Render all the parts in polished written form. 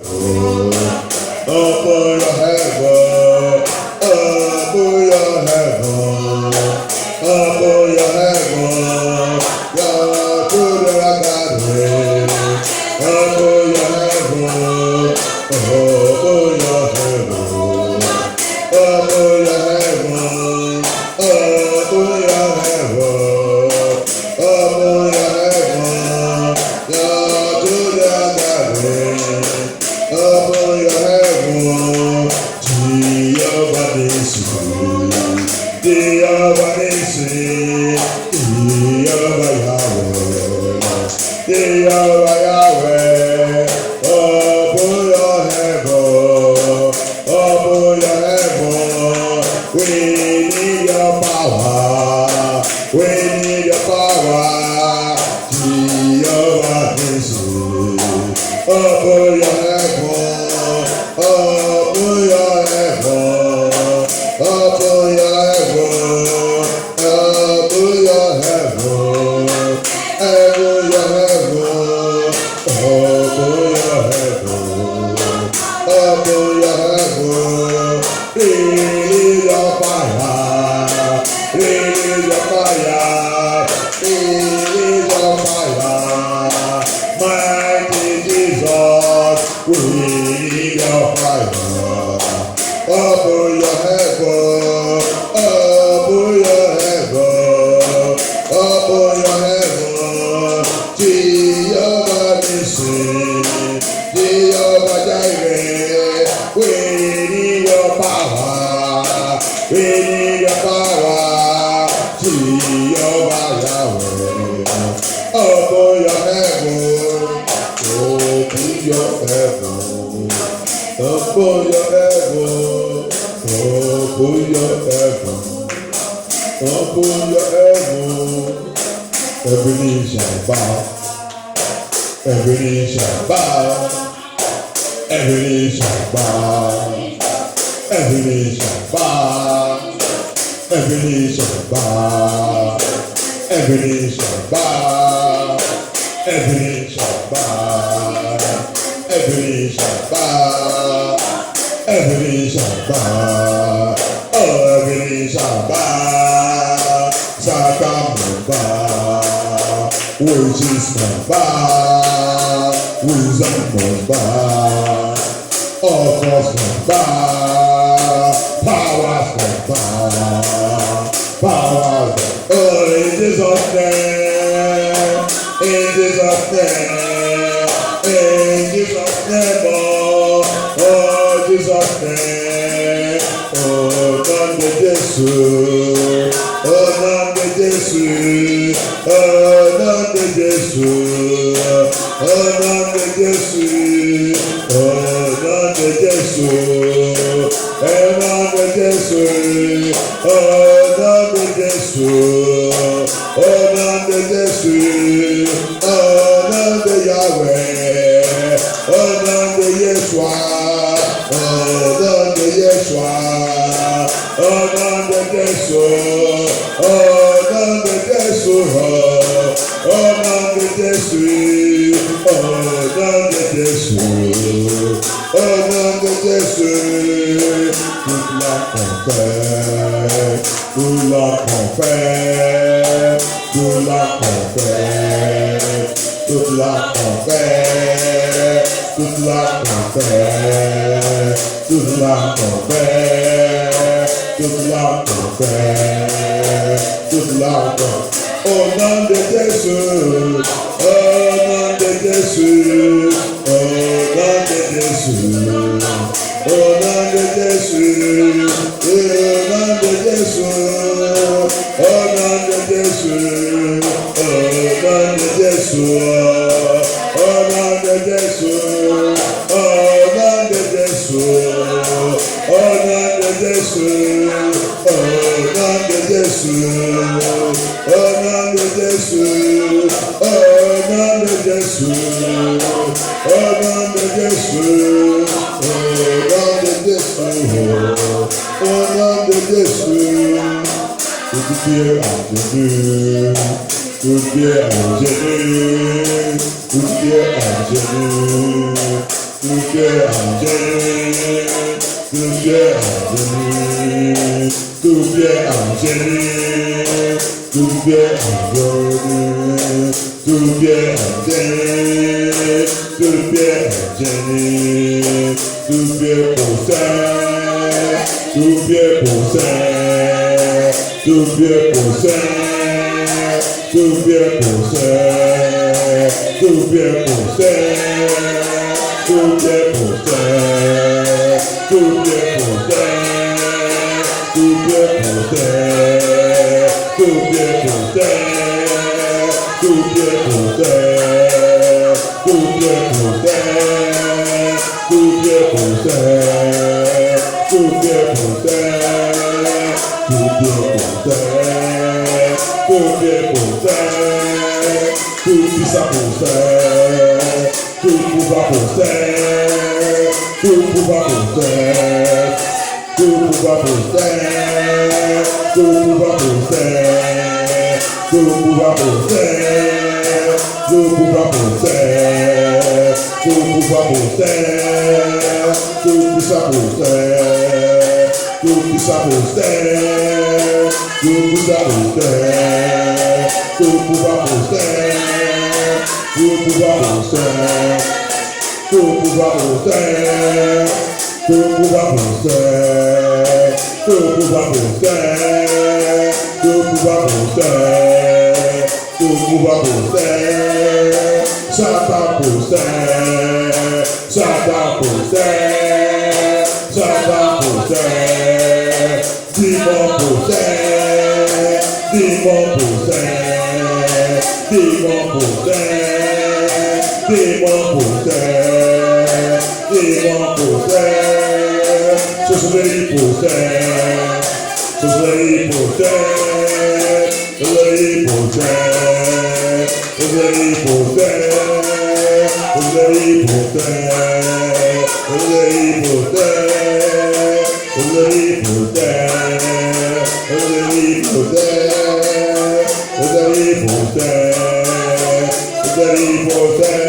Open your heaven, open your heaven, open your heaven, your children are gathering. Open your heaven, open your heaven, open your heaven, open your heaven, open your heaven, your children are gathering. Open your heaven, Jehovah Nissi, Jehovah Nissi, Jehovah Yahweh, Jehovah Yahweh. Open your heaven, open your heaven. We need your power, we need your power, Jehovah Nissi. Open your heaven, open your heaven, open your heaven, open your heaven, open your heaven, open your heaven, open your heaven. Release your fire, release your fire, release your fire. Mighty Jesus, we need your fire. Open your heaven, open your heaven, open your heaven. Jehovah Nissi, Jehovah Jireh, we need your power, we need your power. Jehovah Yahweh, open your heaven, open your heaven, open your heaven, open your heaven, open your heaven. Every knee shall bow, every knee shall bow, every knee shall bow, every knee shall bow, every knee shall bow, every knee shall bow, every knee shall bow, every knee shall bow, every knee shall bow, oh, every knee shall bow. Satan will bow, witches will bow, wisdom will bow, all force will bow, powers will bow, powers will bow. Oh, in Jesus' name, in Jesus' name, in Jesus' name, oh, Jesus' name, oh, none de Jesus, oh, none de Jesus, oh, none de Jesus, oh, none de Jesus, oh, none de Jesus, oh, none de Jesus, oh, none de Jesus, oh, none de Jesus, oh, none de Yahweh, oh, none de Yeshua, oh, none de Yeshua, oh, none de Jesus, oh, none de Jesus, oh, none de Jesus, oh, none de Jesus, oh, none de Jesus. Toute la confesse, toute la confesse, toute la confesse, toute la confesse, toute la confesse, toute la confesse, toute la confesse. Au nom de Jésus, au nom de Jésus, au nom de Jésus, au nom de Jésus, au nom de Jésus, au nom de Jésus, au nom de Jésus, au nom de Jésus, au nom de Jésus, au nom de Jésus, au nom de Jésus, au nom de Jésus, au nom de Jésus, au nom de Jésus, au nom de Jésus, au nom de Jésus. Tout Dieu à Jésus, tout Dieu à Jésus, tout Dieu à Jésus, tout est angélique, tout est angélique, tout est angélique, tout est angélique, tout est angélique, tout est angélique, tout est possède, tout est possède, tout est possède, tout est possède, tout est possède, tout est possède, tout est possède, tout est possède, tout est possède, tout est possède, tout est possède, tout est possède, tout est possède, tout est possède, tout est possède, tout puissant possède, tout pouvoir possède, tout pouvoir possède, tout pouvoir possède, tout pouvoir possède, tout pouvoir possède, tout pouvoir possède, tout pouvoir possède, tout puissant possède, tout puissant possède, tout puissant possède, tout pouvoir possède, tout pouvoir possède, tout pouvoir possède, tout pouvoir possède, tout pouvoir possède, tout pouvoir possède, tout pouvoir possède, Satan possède, Satan possède, Satan possède, démon possède, démon possède, démon possède, démon possède, démon possède, sorcellerie possède, sorcellerie possède, sorcellerie possède, sorcellerie possède, sorcellerie possède, sorcellerie possède, sorcellerie possède, sorcellerie possède, sorcellerie possède, sorcellerie possède, sorcellerie possède,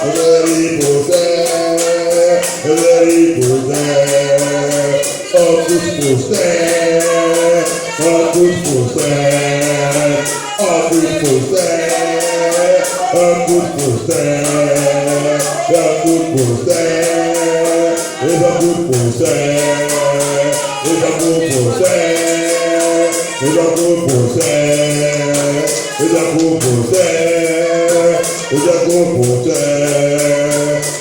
sorcellerie possède, sorcellerie possède, oh tous possède, oh tous possède, oh tous possède, oh tous possède, oh tous possède, et oh tous possède, et oh tous possède, et oh tous possède, et oh tous possède, et oh tous possède,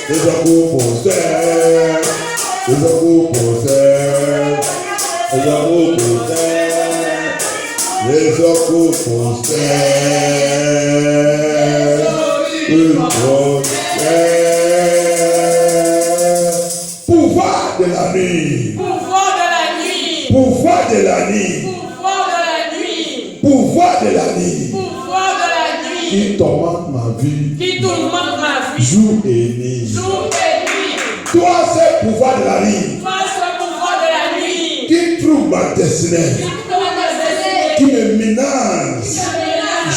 et oh tous possède, et oh tous possède, et oh tous possède, les ocos possèdent, ils possèdent. Pouvoir de la nuit, Pouvoir de la nuit. pouvoir de la nuit, Pouvoir de la nuit. pouvoir de la nuit, Pouvoir de la nuit. qui tourmente ma vie, Qui tourmente ma vie. jour et nuit. Jour et nuit. Toi, c'est le pouvoir de la nuit, Face au pouvoir de la nuit. qui trouve ma destinée, Qui tourmente ma destinée. qui me menace,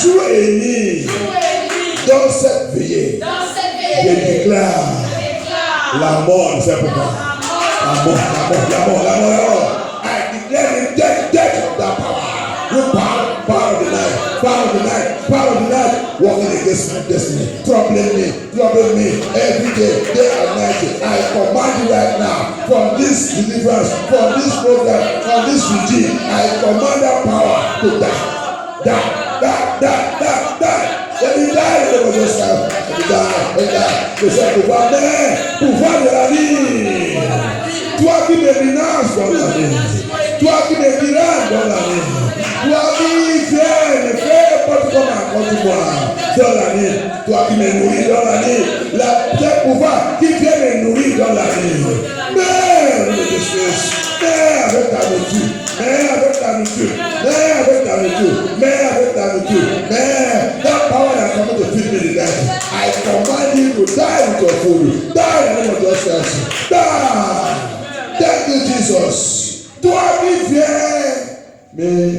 jour et nuit. Jour et nuit. Dans cette veillée, Dans cette je veillée. déclare Déclare la mort, c'est pourquoi. La mort, la mort, la mort, la mort. I declare the death of that power. You power of the night, power of the night, power of the night, walking against my destiny, troubling me every day and night. I command you right now, from this deliverance, from this program, from this regime, I command that power to die. Die. Let me die, let me just die. Je sais pouvoir de la vie. Toi qui me menaces dans la vie, toi qui me diras dans la vie, toi qui viens ne fais pas comme contre moi dans la vie, toi qui me nourris dans la vie, le pouvoir qui vient me nourrir dans la vie. Mère de justice, mère avec ta nourriture, mère avec ta nourriture, mère avec ta nourriture, mère avec ta nourriture, mère, that power that comes to feed me tonight, I command you to die with your food, die in the name of Jesus, die. Thank you, Jesus. Toi qui viens, mais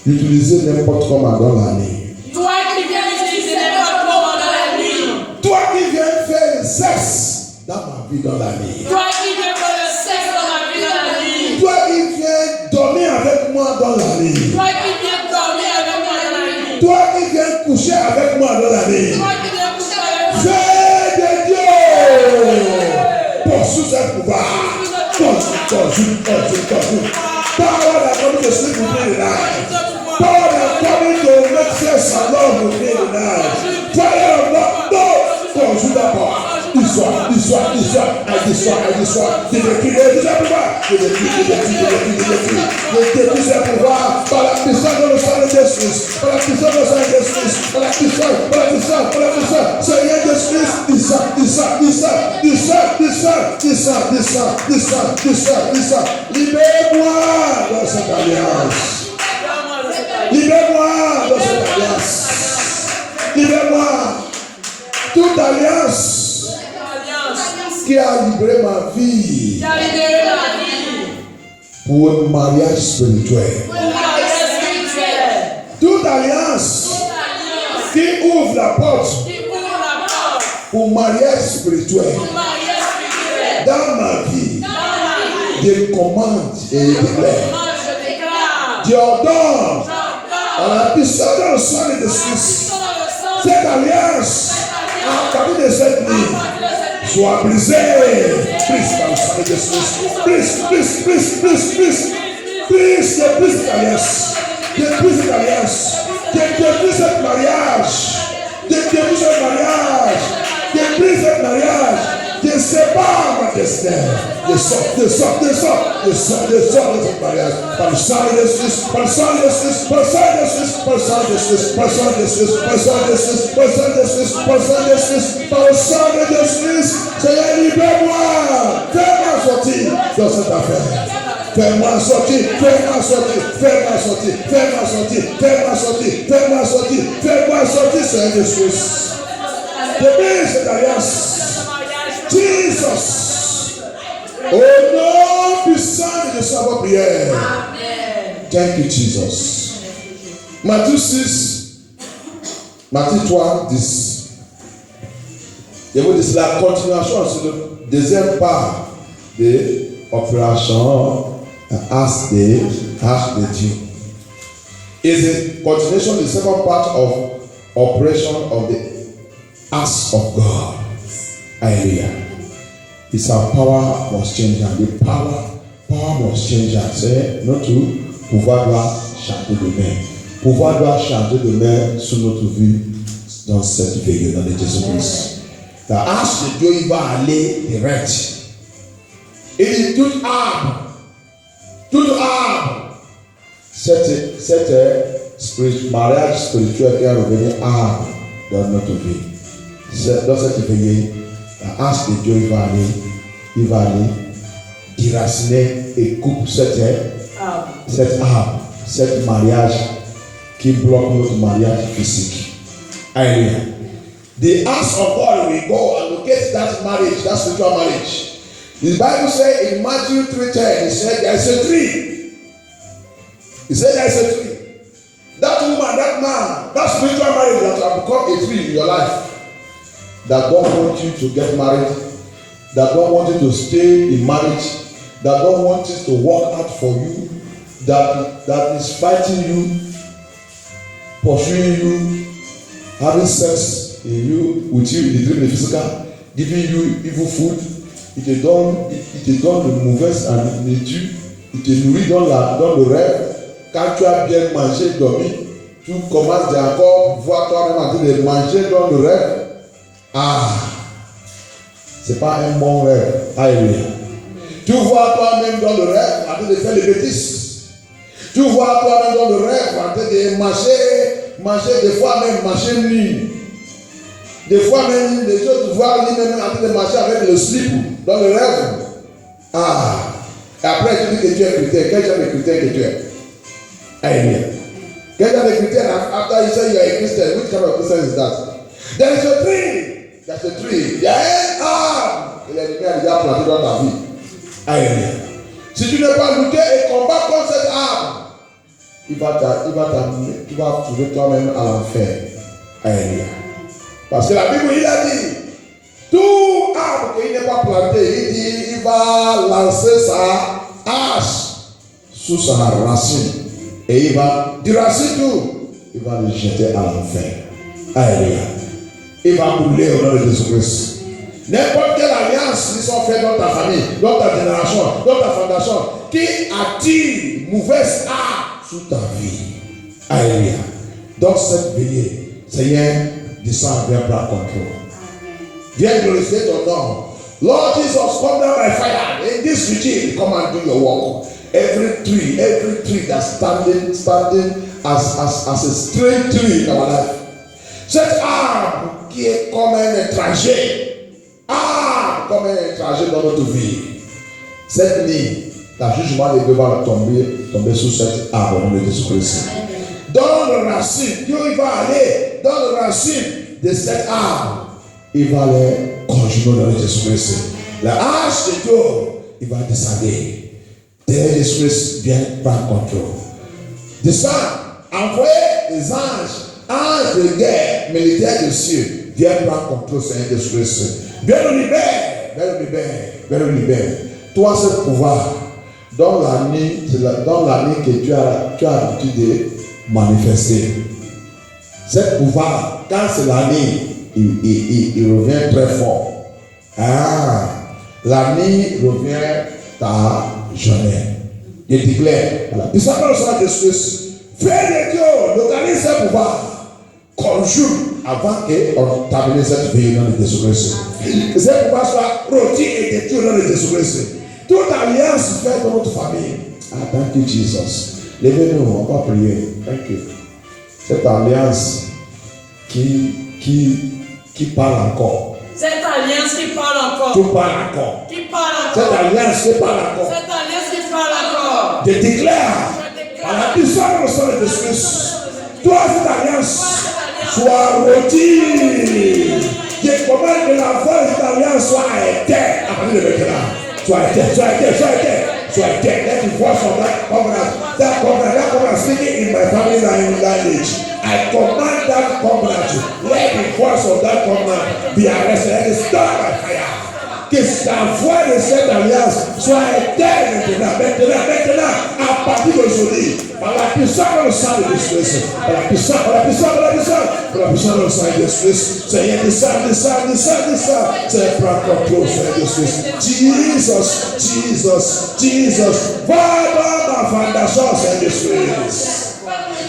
utiliser n'importe comment dans l'année. Toi qui viens utiliser n'importe comment vie dans la nuit. Toi qui viens pour le sexe dans ma vie dans la nuit. Toi qui viens dormir avec moi dans la nuit. Toi qui viens dormir avec moi dans la nuit. Toi qui viens coucher avec moi dans la nuit. Toi qui viens coucher avec moi. Fais de Dieu. Poursuis ce pouvoir. Poursuis. Power that comes to sleep with me tonight. Power that comes to make sense alone with me tonight. Fire of God, no. Poursuis la power. Destroy. I destroy. Je détruis ce pouvoir. Je détruis ce pouvoir par la puissance de le sang de Jésus. Par la puissance de le sang de Jésus. Par la puissance. Seigneur Jésus, descends. Libère-moi dans cette alliance. Libère-moi dans cette alliance. Libère-moi. Toute alliance qui a libéré ma vie pour un mariage spirituel. Toute alliance qui ouvre la porte pour mariage spirituel dans ma vie, je commande et je déclare. Je ordonne à la puissance de le sang de Jésus, cette alliance à partir de cette nuit soit brisée. Brise dans le sang de Jésus. Brise cette alliance. Détruis cette alliance. Détruis ce mariage. Je sépare ma destin. Descends de cette mariage. Par le sang de Jésus. Seigneur, libère-moi. Fais-moi sortir dans cette affaire. Fais-moi sortir, Seigneur Jésus. Débrise cette alliance. Jesus. Au nom puissant de sa prière. Thank you, Jesus. Matthieu 3, 10. Je vous dis la continuation sur le deuxième part de l'opération As de Dieu. Is a continuation, the second part of operation of the As of God. Hallelujah. It's our power must change. And the power must change. C'est notre pouvoir doit changer de main. Pouvoir doit changer de main sur notre vie dans cette veille, dans le Jésus-Christ. La hache de Dieu, il va aller direct. Et dit toute arme, cette mariage spirituel qui a revenu arme dans notre vie. Dans cette veillée, la hache de Dieu, il va aller déraciner et coupe cette arme, cet mariage qui bloque notre mariage physique. Alléluia. The axe of God will go and locate that marriage, that spiritual marriage. The Bible says in Matthew 3:10, it said there is a tree. He said there is a tree. That woman, that man, that spiritual marriage that have become a tree in your life, that don't want you to get married, that don't want you to stay in marriage, that don't want it to work out for you, that is fighting you, pursuing you, having sex with you in the dream, the physical, giving you evil food, il te donne le mauvais and il te nourrit dans le rêve. Quand tu as bien mangé, dormi, tu commences encore voir toi-même en train de manger dans le rêve. C'est pas un bon rêve. Alléluia. Tu vois toi-même dans le rêve en train de faire les bêtises. Tu vois toi-même dans le rêve en train de manger des fois même manger nuit. Des fois même les autres voient lui-même en train de marcher avec le slip dans le rêve. Et après tu dis que tu es chrétien. Quel genre de chrétien que tu es? Alléluia. Quel genre de chrétien? After you say you are a Christian, which kind of Christian is that? There is a tree. There's a tree. Il y a un arbre. Et l'ennemi a déjà planté dans ta vie. Alléluia. Si tu n'es pas lutté et combattre contre cet arbre, tu vas trouver toi-même à l'enfer. Alléluia. Parce que la Bible, il a dit, tout arbre qu'il n'est pas planté, il dit, il va lancer sa hache sous sa racine. Et il va déracer tout. Il va le jeter à l'enfer. Alléluia. Il va brûler au nom de Jésus-Christ. N'importe quelle alliance qui sont faites dans ta famille, dans ta génération, dans ta fondation, qui attire mauvaise art sous ta vie. Alléluia. Dans cette veillée, Seigneur, descends, viens prendre contrôle. Viens glorifier ton nom. Lord Jesus, come down by fire. In this regime, come and do your work. Every tree that's standing as a straight tree in our life. Cet arbre qui est comme un étranger, comme un étranger dans notre vie. Cette nuit, le jugement de Dieu va tomber sur cet arbre au nom de Jésus-Christ. Dans le racine, Dieu il va aller dans le racine de cet arbre. Il va les conjurer au nom de Jésus-Christ. La hache de Dieu, il va descendre. Jésus-Christ vient prendre contrôle. Descends, envoyez les anges de guerre, militaires des cieux, viens prendre contrôle, Seigneur Jésus-Christ. Viens nous libérer, viens nous libérer. Toi, ce pouvoir, dans la nuit que tu as l'habitude de manifester. Ce pouvoir, quand c'est la nuit, il revient très fort. La nuit revient ta journée. Je déclare, voilà. Il s'appelle le Seigneur Jésus. Fais de Dieu, localise ce pouvoir. Conjure avant qu'on termine cette vie dans le Jésus-Christ. Que ce pouvoir soit rôti et détruit dans le Jésus-Christ. Toute alliance faite dans notre famille. Thank you, Jesus. Levez-nous, on va prier. Thank you. Cette alliance qui parle encore. Cette alliance qui parle encore. Qui parle encore. Qui parle encore. Cette alliance qui parle encore. Cette alliance qui parle encore. Je déclare à la puissance du sang de Jésus, toi cette alliance soit rôtie. Je commande que la voix de cette alliance soit éteinte à partir de maintenant. Soit éteinte. Let the voice of that covenant speaking in my family language. I command that covenant. Let the voice of that covenant be arrested. Let it stop by fire. Que la voix de cette alliance soit éteinte maintenant, à partir d'aujourd'hui, par la puissance du sang de Jésus. Par la puissance du sang de Jésus. Seigneur, descends. Seigneur, prends contrôle, Seigneur Jesus. Va dans ma fondation, Seigneur Jésus.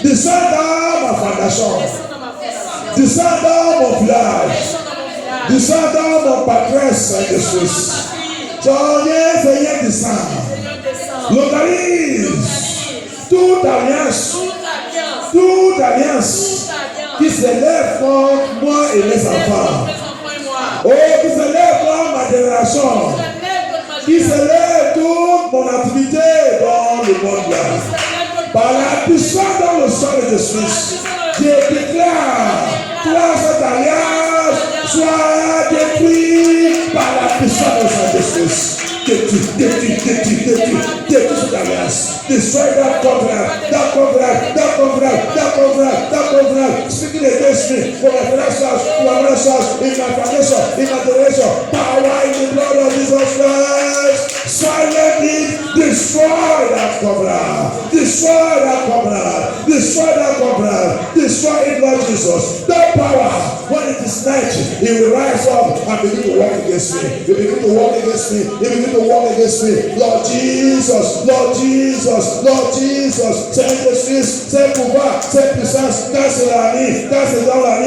Descends dans ma fondation. Descends dans mon village. Descends dans mon patron, Seigneur Jésus. Seigneur, descends. Localise toute alliance qui s'élève contre moi et mes enfants. Qui s'élève contre ma génération. Qui s'élève toute mon activité dans le monde là. Par la puissance dans le sang de Jésus, je déclare, toi cette alliance soit détruite par la puissance du sang de Jésus. Détruis cette alliance. Destroy that covenant. Speaking against me for my finances, in my foundation, in my generation. Power in the blood of Jesus Christ. Silent it. Destroy that covenant. Destroy it, Lord Jesus. That power, when it is night, it will rise up and begin to walk against me. It begin to walk against me. Lord Jesus. C'est pouvoir, c'est puissance. Quand c'est dans la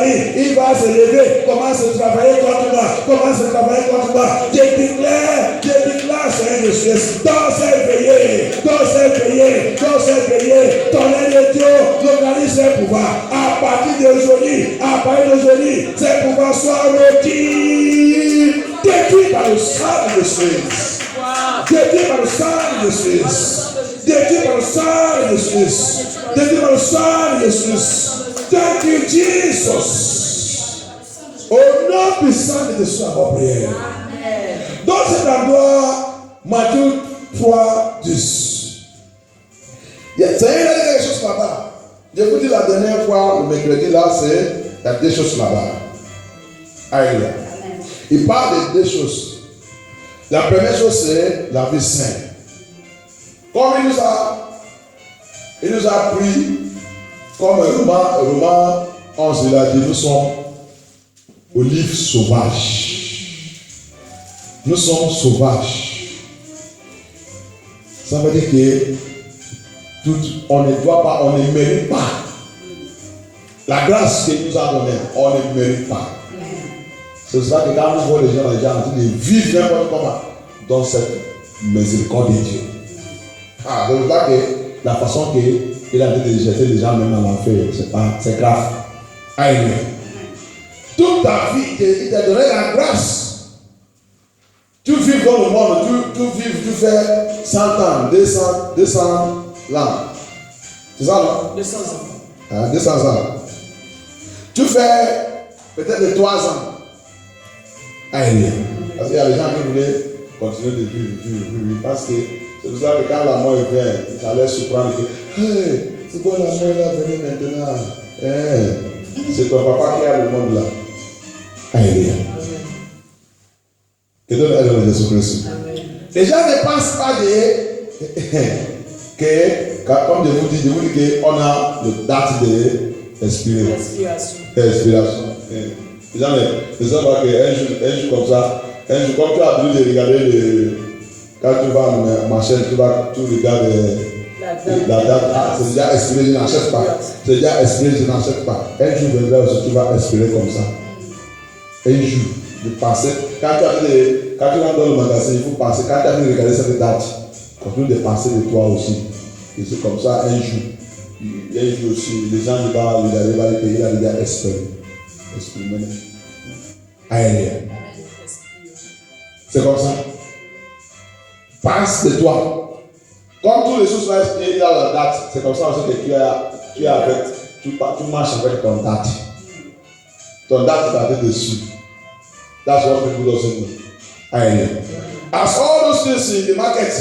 nuit, il va se lever, commence à travailler contre moi. Je déclare, Seigneur Jésus, dans cette veillée, ton aide de Dieu localise ce pouvoir. À partir d'aujourd'hui, ce pouvoir soit rôti, détruit par le sang de Jésus. Détruit par le sang de Jésus. Thank you, Jesus. Au nom puissant de Jésus, on va prier. Dans cet endroit, Matthieu 3, 10. Il y a des choses là-bas. Je vous dis la dernière fois, le mercredi là, il y a des choses là-bas. Alléluia. il parle de deux choses. La première chose, c'est la vie sainte. Comme il nous a pris, comme Romains 11, il a dit, nous sommes olives sauvages. Nous sommes sauvages. Ça veut dire que on ne doit pas, on ne mérite pas. La grâce qu'il nous a donnée, on ne mérite pas. C'est pour ça que quand nous voyons les gens en train de vivre n'importe comment dans cette miséricorde de Dieu. C'est pour ça que la façon qu'il a dit de jeter les gens même en enfer, c'est grave. Amen. Toute ta vie, il t'a donné la grâce. Tu vis dans le monde, tu fais 100 ans, 200 ans. C'est ça, non? 200 ans. 200 ans. Tu fais peut-être 3 ans. Amen. Parce qu'il y a des gens qui voulaient continuer de vivre. Parce que c'est pour ça que quand la mort vient, ça laisse surprendre que hey, c'est quoi la mort là venue maintenant? C'est ton papa qui a le monde là. Amen. Que Dieu nous aide Jésus-Christ. Les gens ne pensent pas que, comme je vous dis qu'on a le date d'expiration. Les gens ne savent pas qu'un jour comme ça, un jour, comme tu as voulu regarder quand tu vas à ma chaîne, tu regardes la date. C'est déjà expiré, je n'achète pas. C'est déjà expiré, je n'achète pas. Un jour viendra aussi, tu vas expirer comme ça. Un jour, de penser. Quand tu rentres dans le magasin, il faut penser. Quand tu as vu regarder cette date, continue de penser de toi aussi. Et c'est comme ça, un jour. Il y a un jour aussi, les gens vont regarder, il a déjà exprimé. Amen. C'est comme ça. Pense de toi. Comme toutes les choses là, il y a la date. C'est comme ça aussi que tu marches avec ton date. Ton date est avec dessus. That's what people don't know. Amen. As all those things in the market,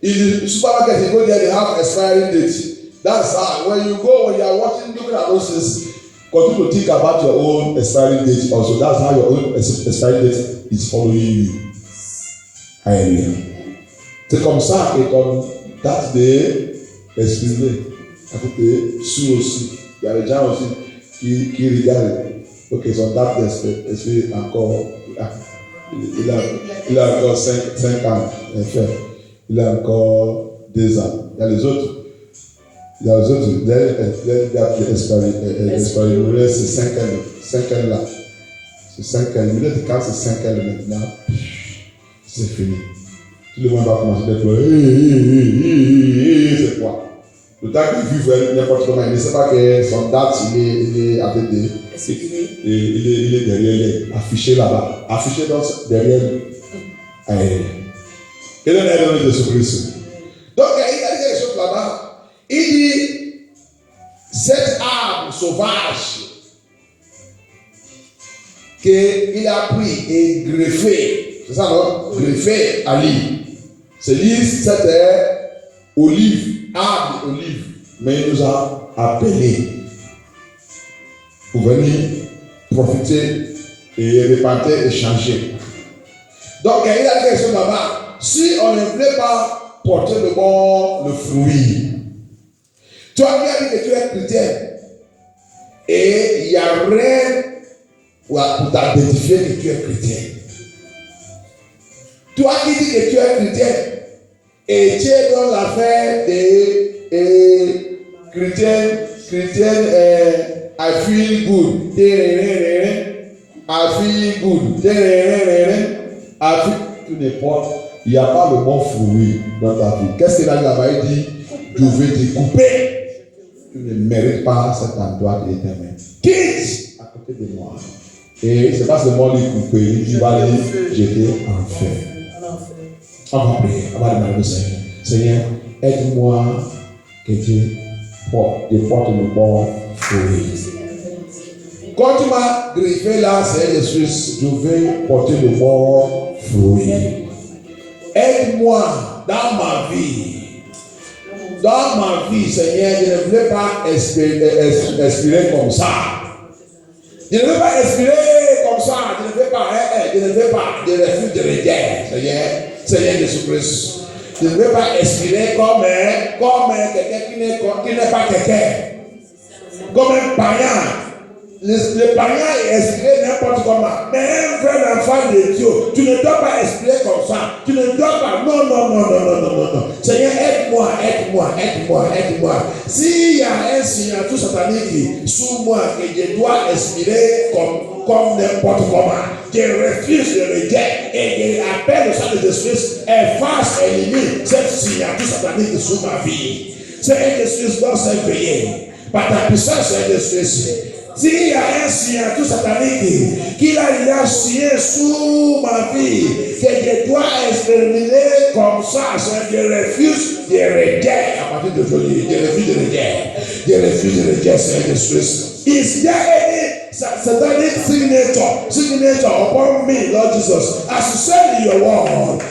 in the supermarket, you go there, they have expiring date. That's how when you are watching, looking at those things, continue to think about your own expiring date also. That's how your own expiring date is following you. Amen. C'est comme ça que ton date d'expirer, à côté sous aussi. Il y a des gens aussi qui regardent. Ok, son date d'expirer encore. Il a encore 5 ans. Il a encore 2 ans. Il y a les autres. Leur date d'expirer, c'est 5 ans là. C'est 5 ans. Quand c'est 5 ans maintenant, c'est fini. Tout le monde va commencer à pleurer. C'est quoi? Le temps qu'il vit n'importe comment, il ne sait pas que son date, il est avec des. Il est derrière, affiché là-bas. Affiché derrière lui. Quel est le nom de Jésus-Christ? Donc, il y a quelque chose là-bas. Il dit cette arme sauvage qu'il a pris et greffé. C'est ça, non? Greffé à lui. C'est lui, c'était olive, arbre olive. Mais il nous a appelés pour venir profiter et repartir et changer. Donc, il y a quelque chose là-bas. Si on ne voulait pas porter le fruit, toi qui as dit que tu es chrétien, et il n'y a rien pour t'identifier que tu es chrétien. Toi qui dis que tu es chrétien, et tu es dans l'affaire des chrétiens, I feel good. I feel good. Tout n'importe. Il n'y a pas le bon fruit dans ta vie. Qu'est-ce qu'il a dit là-bas? Il dit, je vais te couper. Tu ne mérites pas cet endroit de l'éternel. Quitte à côté de moi. Et c'est pas seulement lui couper, il va les jeter en feu. On va prier, on va demander au Seigneur. Seigneur, aide-moi que tu portes le bon fruit. Quand tu m'as griffé là, Seigneur Jésus, je vais porter le bon fruit. Aide-moi dans ma vie. Dans ma vie, Seigneur, je ne voulais pas expirer comme ça. Je ne veux pas expirer comme ça. Je ne veux veux pas de refus de rejet, Seigneur Jésus-Christ. Je ne veux pas expirer comme quelqu'un qui n'est pas quelqu'un. Comme un païen. Le païen est expiré n'importe comment. Mais un vrai enfant de Dieu, tu ne dois pas expirer comme ça. Tu ne dois pas. Non. Seigneur, aide-moi. S'il y a un signature satanique sous moi que je dois expirer comme n'importe comment, je refuse de rejet et je appelle le sang de Jésus, efface et élimine cette signature satanique sous ma vie. Seigneur Jésus doit s'éveiller par ta puissance, Seigneur Jésus. S'il y a un signature satanique qu'il a signé sous ma vie, que je dois exterminer comme ça, je refuse de rejet à partir d'aujourd'hui. Je refuse de rejet, Seigneur Jésus. Is there any satanic signature upon me, Lord Jesus? As you said in your word,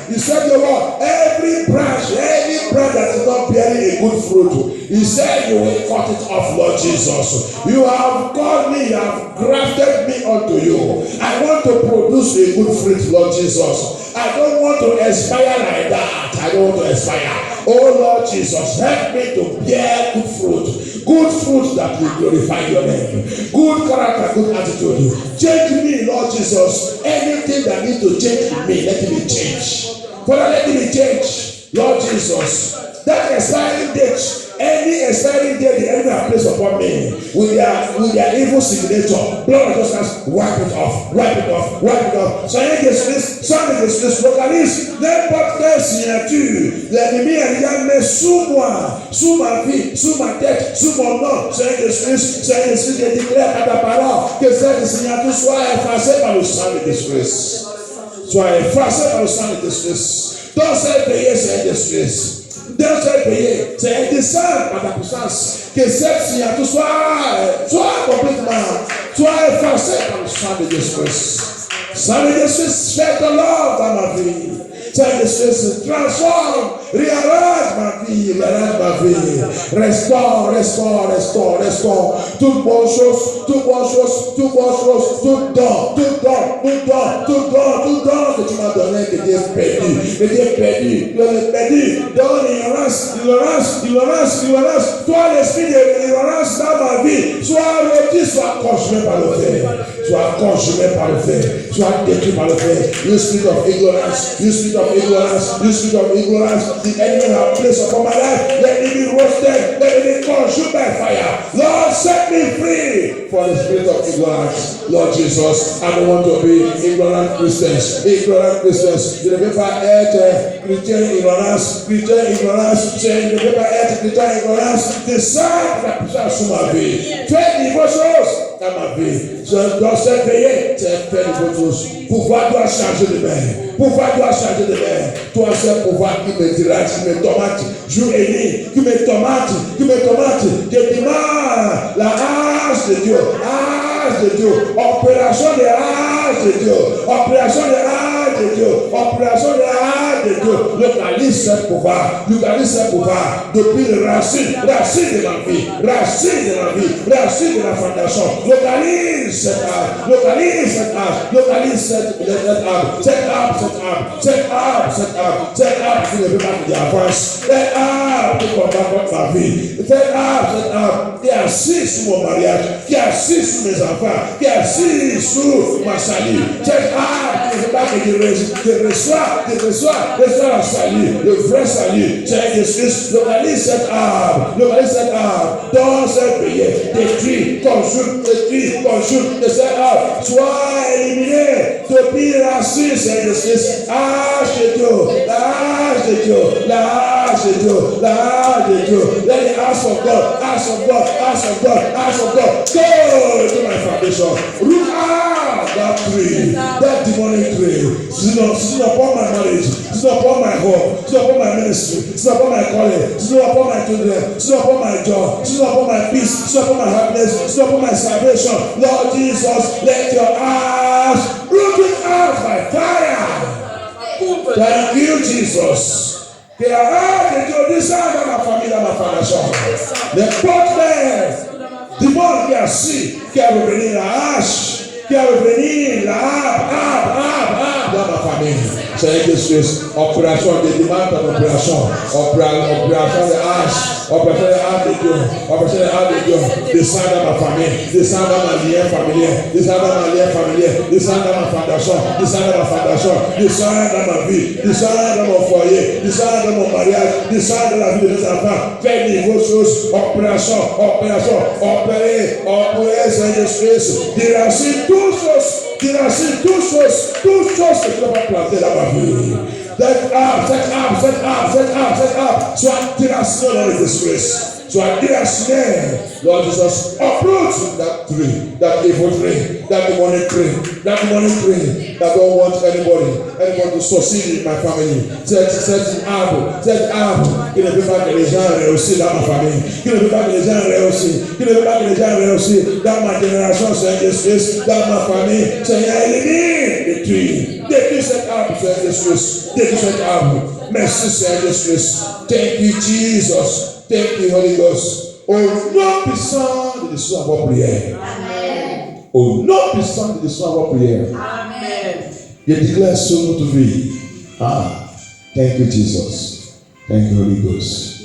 every branch that is not bearing a good fruit, you said you will cut it off, Lord Jesus. You have called me, you have grafted me unto you. I want to produce a good fruit, Lord Jesus. I don't want to expire like that. I don't want to expire. Oh Lord Jesus, help me to bear good fruit. Good fruit that will glorify your name. Good character, good attitude. Change me, Lord Jesus. Anything that needs to change in me, let it be changed. Father, let it be changed. Lord Jesus, that expiring date, any expiring date the enemy has placed upon me with their evil signature, blood of justice, wipe it off. Seigneur Jésus, localise n'importe quelle signature. L'ennemi a déjà mis sous moi, sous ma vie, sous ma tête, sous mon nom. Seigneur Jésus, je déclare par ta parole que cette signature soit effacée par le sang de Jésus. Soit effacée par le sang de Jésus. Dans cette prière, Seigneur Jésus. Dans cette prière, c'est un dessein par ta puissance que cette signature soit complètement, soit effacée par le sang de Jésus. Sang de Jésus, fais ton œuvre dans ma vie. Seigneur Jésus, transforme, réarrange ma vie. Restaure. Toute bonne chose, tout don que tu m'as donné, que Dieu est perdu. Dans l'ignorance. Toi, l'esprit de l'ignorance dans ma vie, soit rôti, soit consumé par le feu. Soit détruit par le feu. You spirit of ignorance, the enemy has placed upon my life, let it be roasted, let it be consumed by fire. Lord, set me free from the spirit of ignorance. Lord Jesus, I don't want to be ignorant Christians. Je ne veux pas être chrétien ignorance. Je ne veux pas être chrétien ignorance. Descends la puissance sur ma vie. Fais de vos choses dans ma vie. Je dois s'éveiller, c'est faire de vos choses. Pouvoir doit changer de main. Toi, c'est le pouvoir qui me dirige, qui me tomate, jour et nuit, qui me tomate. Je demande la hache de Dieu. Opération de hache de Dieu. Localise ce pouvoir depuis les racines de ma vie, racine de la fondation. Localise cette arbre qui ne veut pas que j'avance. Cette arbre qui combat contre ma vie. Cette arbre qui est assis sur mon mariage, qui est assis sur mes enfants, qui est assis sur ma salut. Cette arbre qui ne veut pas que je reçois le salut, le vrai salut. C'est Jésus. Localise cette arbre dans cette prière. Détruis, consume de cette arbre. Sois éliminé depuis la racine, c'est Jésus. La hache de Dieu. Let the ask of God. Go to my foundation. Root out that tree, that demonic tree. This is not upon my marriage. This is not upon my home. This is not upon my ministry. This is not upon my calling. This is not upon my children. This is not upon my job. This is not upon my peace. This is not upon my happiness. This is not upon my salvation. Lord Jesus, let your ash root it out by fire. Thank you, Jesus. Que la rage de Dieu descende dans ma famille, dans ma fondation. Les portes-mères du monde qui est assis, qui a revenu la hache, qui a revenu la arbre. Seigneur Jésus, opération, des demandes d'opération, opération de hache, opération de hache de Dieu, opération de hache de Dieu, descends dans ma famille, descends dans ma lien familier, descends dans ma lien familier, descends dans ma fondation, descends dans ma fondation, descends dans ma vie, descends dans mon foyer, descends dans mon mariage, descends dans la vie de mes enfants, fais de nouvelles choses, opération, opérer, Seigneur Jésus, déracine toutes choses que tu vas planter dans ma vie. Cette arbre, soit déraciné dans le disgrace. Soit déraciné, Lord Jesus. Uproot that tree, that evil tree, that demonic tree, that don't want anybody to succeed in my family. Cet arbre qui ne veut pas que les gens réussissent dans ma famille, qui ne veut pas que les gens réussissent, dans ma génération, Seigneur Jésus, dans ma famille. Seigneur, élimine, détruis cet arbre, Seigneur Jésus, détruis cet arbre. Merci, Seigneur Jésus. Thank you, Jesus. Thank you, Holy Ghost. Au nom puissant de Jésus à vos prières. Amen. Au nom puissant de Jésus à vos prières. Amen. Je déclare sur notre vie. Thank you, Jesus. Thank you, Holy Ghost.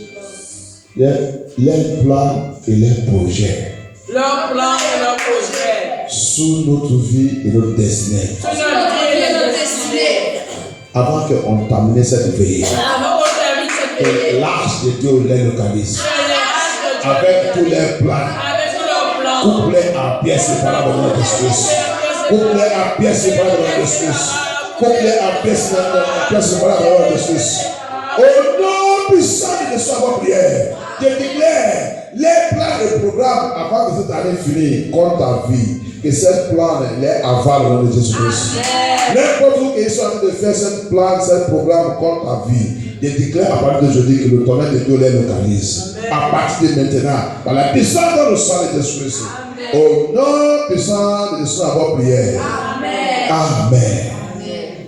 Les plans et les projets. Leur plan et leur projet. Sous notre vie et notre destinée. Sous notre vie et notre destinée. Avant qu'on termine cette veillée. Avant qu'on termine cette Que veillée. l'âge de Dieu les localise. Avec tous les plans. Avec tous leurs plans. Coupe-les en pièces séparables dans notre esprit. Coupe-les en pièces séparables dans notre esprit. Coupe-les en pièces séparables dans notre esprit. Au nom puissant de Jésus à vos prières, je déclare les plans et programmes avant que cette année finisse contre ta vie. Que cette plan les avale dans le nom de Jésus-Christ. N'importe où qu'ils soient en train de faire cette plan, cette programme contre ta vie. Je déclare à partir d'aujourd'hui que le tonnerre de Dieu les localise. À partir de maintenant, par la puissance dans le sang de Jésus-Christ. Au nom puissant de Jésus à vos prières. Amen.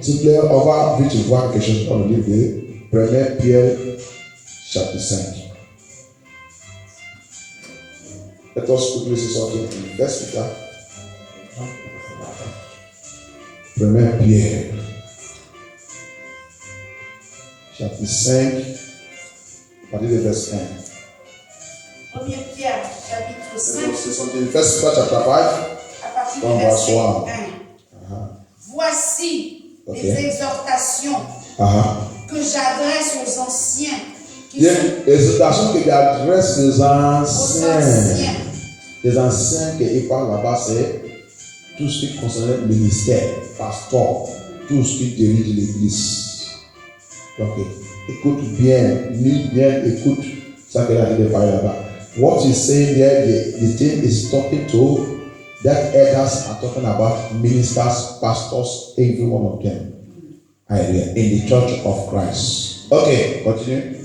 S'il vous plaît, on va vite voir quelque chose dans le livre de 1 Pierre, chapitre 5. Let us quickly see something in verse 1 Pierre, chapitre 5, à partir de verset 1. 1 Pierre, chapitre 5. C'est something in verse 1, chapter 5. À partir du verset 1. Voici les exhortations que j'adresse aux anciens. Les exhortations que j'adresse aux anciens. Les anciens qui parlent là-bas, c'est tout ce qui concerne le ministère, pasteur, tout ce qui dirige l'église. Donc, écoute bien, lis bien, écoute ça que la Bible parle là-bas. What is saying there, the thing is talking to that elders are talking about ministers, pastors, every one of them. In the church of Christ. Okay, continue.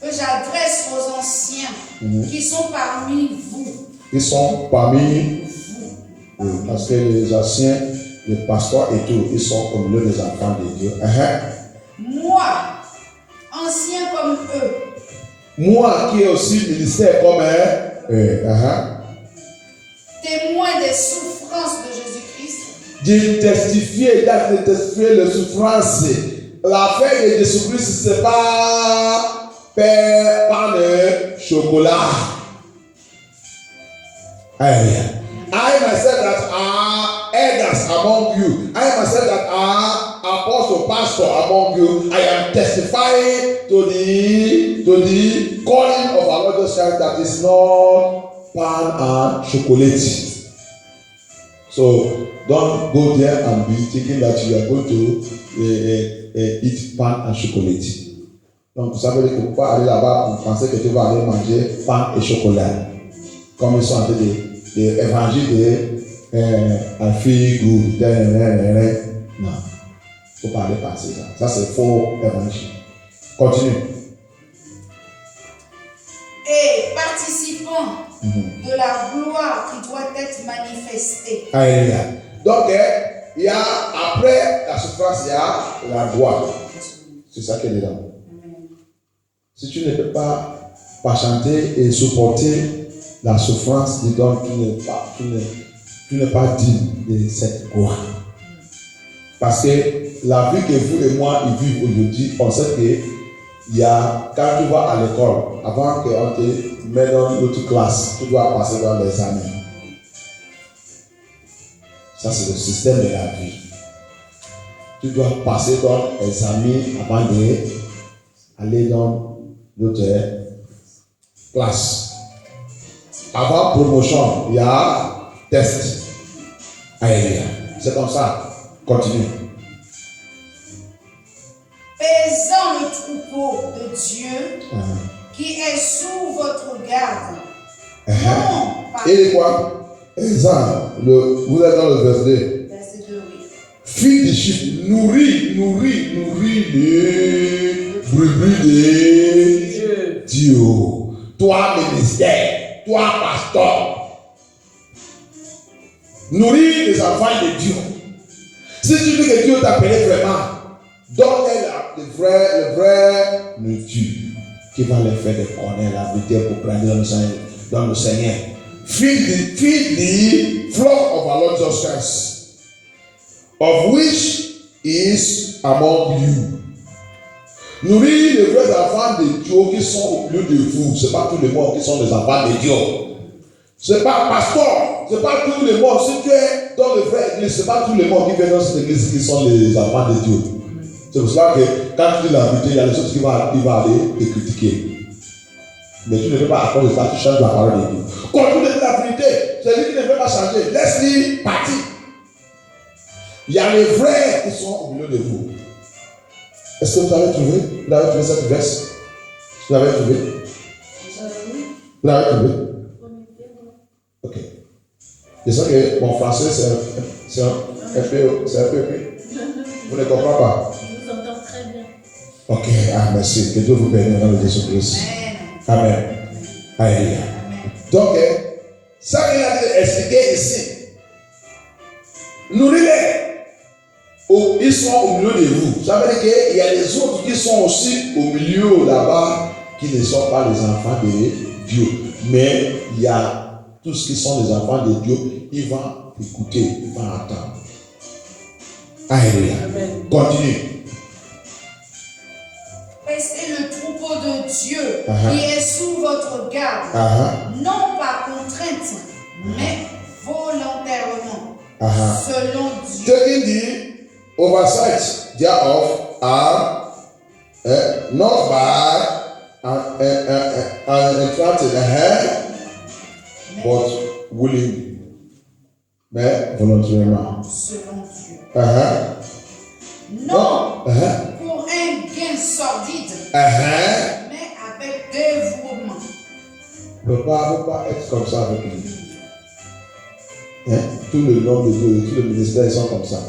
Que j'adresse aux anciens qui sont parmi vous. Ils sont parmi vous. Parce que les anciens, les pasteurs et tout, ils sont comme les enfants de Dieu. Moi, ancien comme eux. Moi qui ai aussi ministère comme témoin des souffrances de Jésus-Christ. J'ai testifié les souffrances. L'affaire de Jésus-Christ, ce n'est pas pain de chocolat. I myself that are elders among you, I myself that are apostle, pastor among you, I am testifying to the calling of our Lord Jesus Christ that is not pan and chocolate. So don't go there and be thinking that you are going to eat pan and chocolate. Donc ça veut dire que vous ne pouvez pas aller là-bas pour penser que tu vas aller manger pain et chocolat. Comme ils sont en train de l'évangile de Alfie Good. Non, il ne faut pas aller passer ça. Ça c'est faux évangile. Continue. Et participant de la gloire qui doit être manifestée. Alléluia. Donc, il y a, après la souffrance, il y a la gloire. C'est ça qui est dedans. Si tu ne peux pas chanter et supporter la souffrance, dis donc, tu n'es pas digne de cette gloire. Parce que la vie que vous et moi y vivons aujourd'hui, on sait que il y a, quand tu vas à l'école, avant qu'on te mette dans l'autre classe, tu dois passer dans l'examen. Ça, c'est le système de la vie. Tu dois passer dans l'examen avant d'aller dans l'autre classe. Avant promotion, il y a test aérien. C'est comme ça. Continue. Pesant le troupeau de Dieu qui est sous votre garde. Non, pas. Et quoi? Exemple, vous êtes dans le verset 2. Verset 2, oui. Fille de chiffres, nourris les brebis de Dieu. Toi, ministère, toi, pasteur. Nourris les enfants de Dieu. Si tu veux que Dieu t'appelle vraiment, donne-les le vrai Dieu qui va les faire connaître la vérité pour prendre dans le Seigneur. Feed the flock of our Lord Jesus Christ, of which is among you. Nourris les vrais enfants de Dieu qui sont au milieu de vous. Ce n'est pas tous les morts qui sont les enfants de Dieu. Ce n'est pas pasteur, ce n'est pas tous les morts. Si tu es dans le vrai église, ce n'est pas tous les morts qui viennent dans cette église qui sont les enfants de Dieu. C'est pour cela que quand tu dis la vérité, il y a des choses qui vont aller te critiquer. Mais tu ne veux pas à cause de ça, tu changes la parole de Dieu. Quand tu dis la vérité, c'est lui qui ne veut pas changer. Laisse-lui partir. Il y a les vrais qui sont au milieu de vous. Est-ce que vous avez trouvé? Vous avez trouvé cette verse? Vous l'avez trouvé? Vous l'avez trouvé? Ok. Je sais que mon français, c'est un peu épais. Vous ne comprenez pas? Je vous entends très bien. Ok, merci. Que Dieu vous bénisse dans le nom de Jésus-Christ. Amen. Alléluia. Donc, ça qu'il a expliqué ici, nourris-les. Ils sont au milieu de vous. Ça veut dire qu'il y a les autres qui sont aussi au milieu là-bas, qui ne sont pas les enfants de Dieu. Mais il y a tous ceux qui sont les enfants de Dieu, ils vont écouter, ils vont attendre. Alléluia. Continue. Restez le troupeau de Dieu qui est sous votre garde, non par contrainte, mais volontairement, selon Dieu. Taking the oversight thereof are not by an attracted but willingly, mais volontairement. Selon Dieu. Non, pour un gain sordide, mais avec dévouement. Ne peut pas être comme ça avec lui. Tout le nom de Dieu, tout le ministère, ils sont comme ça.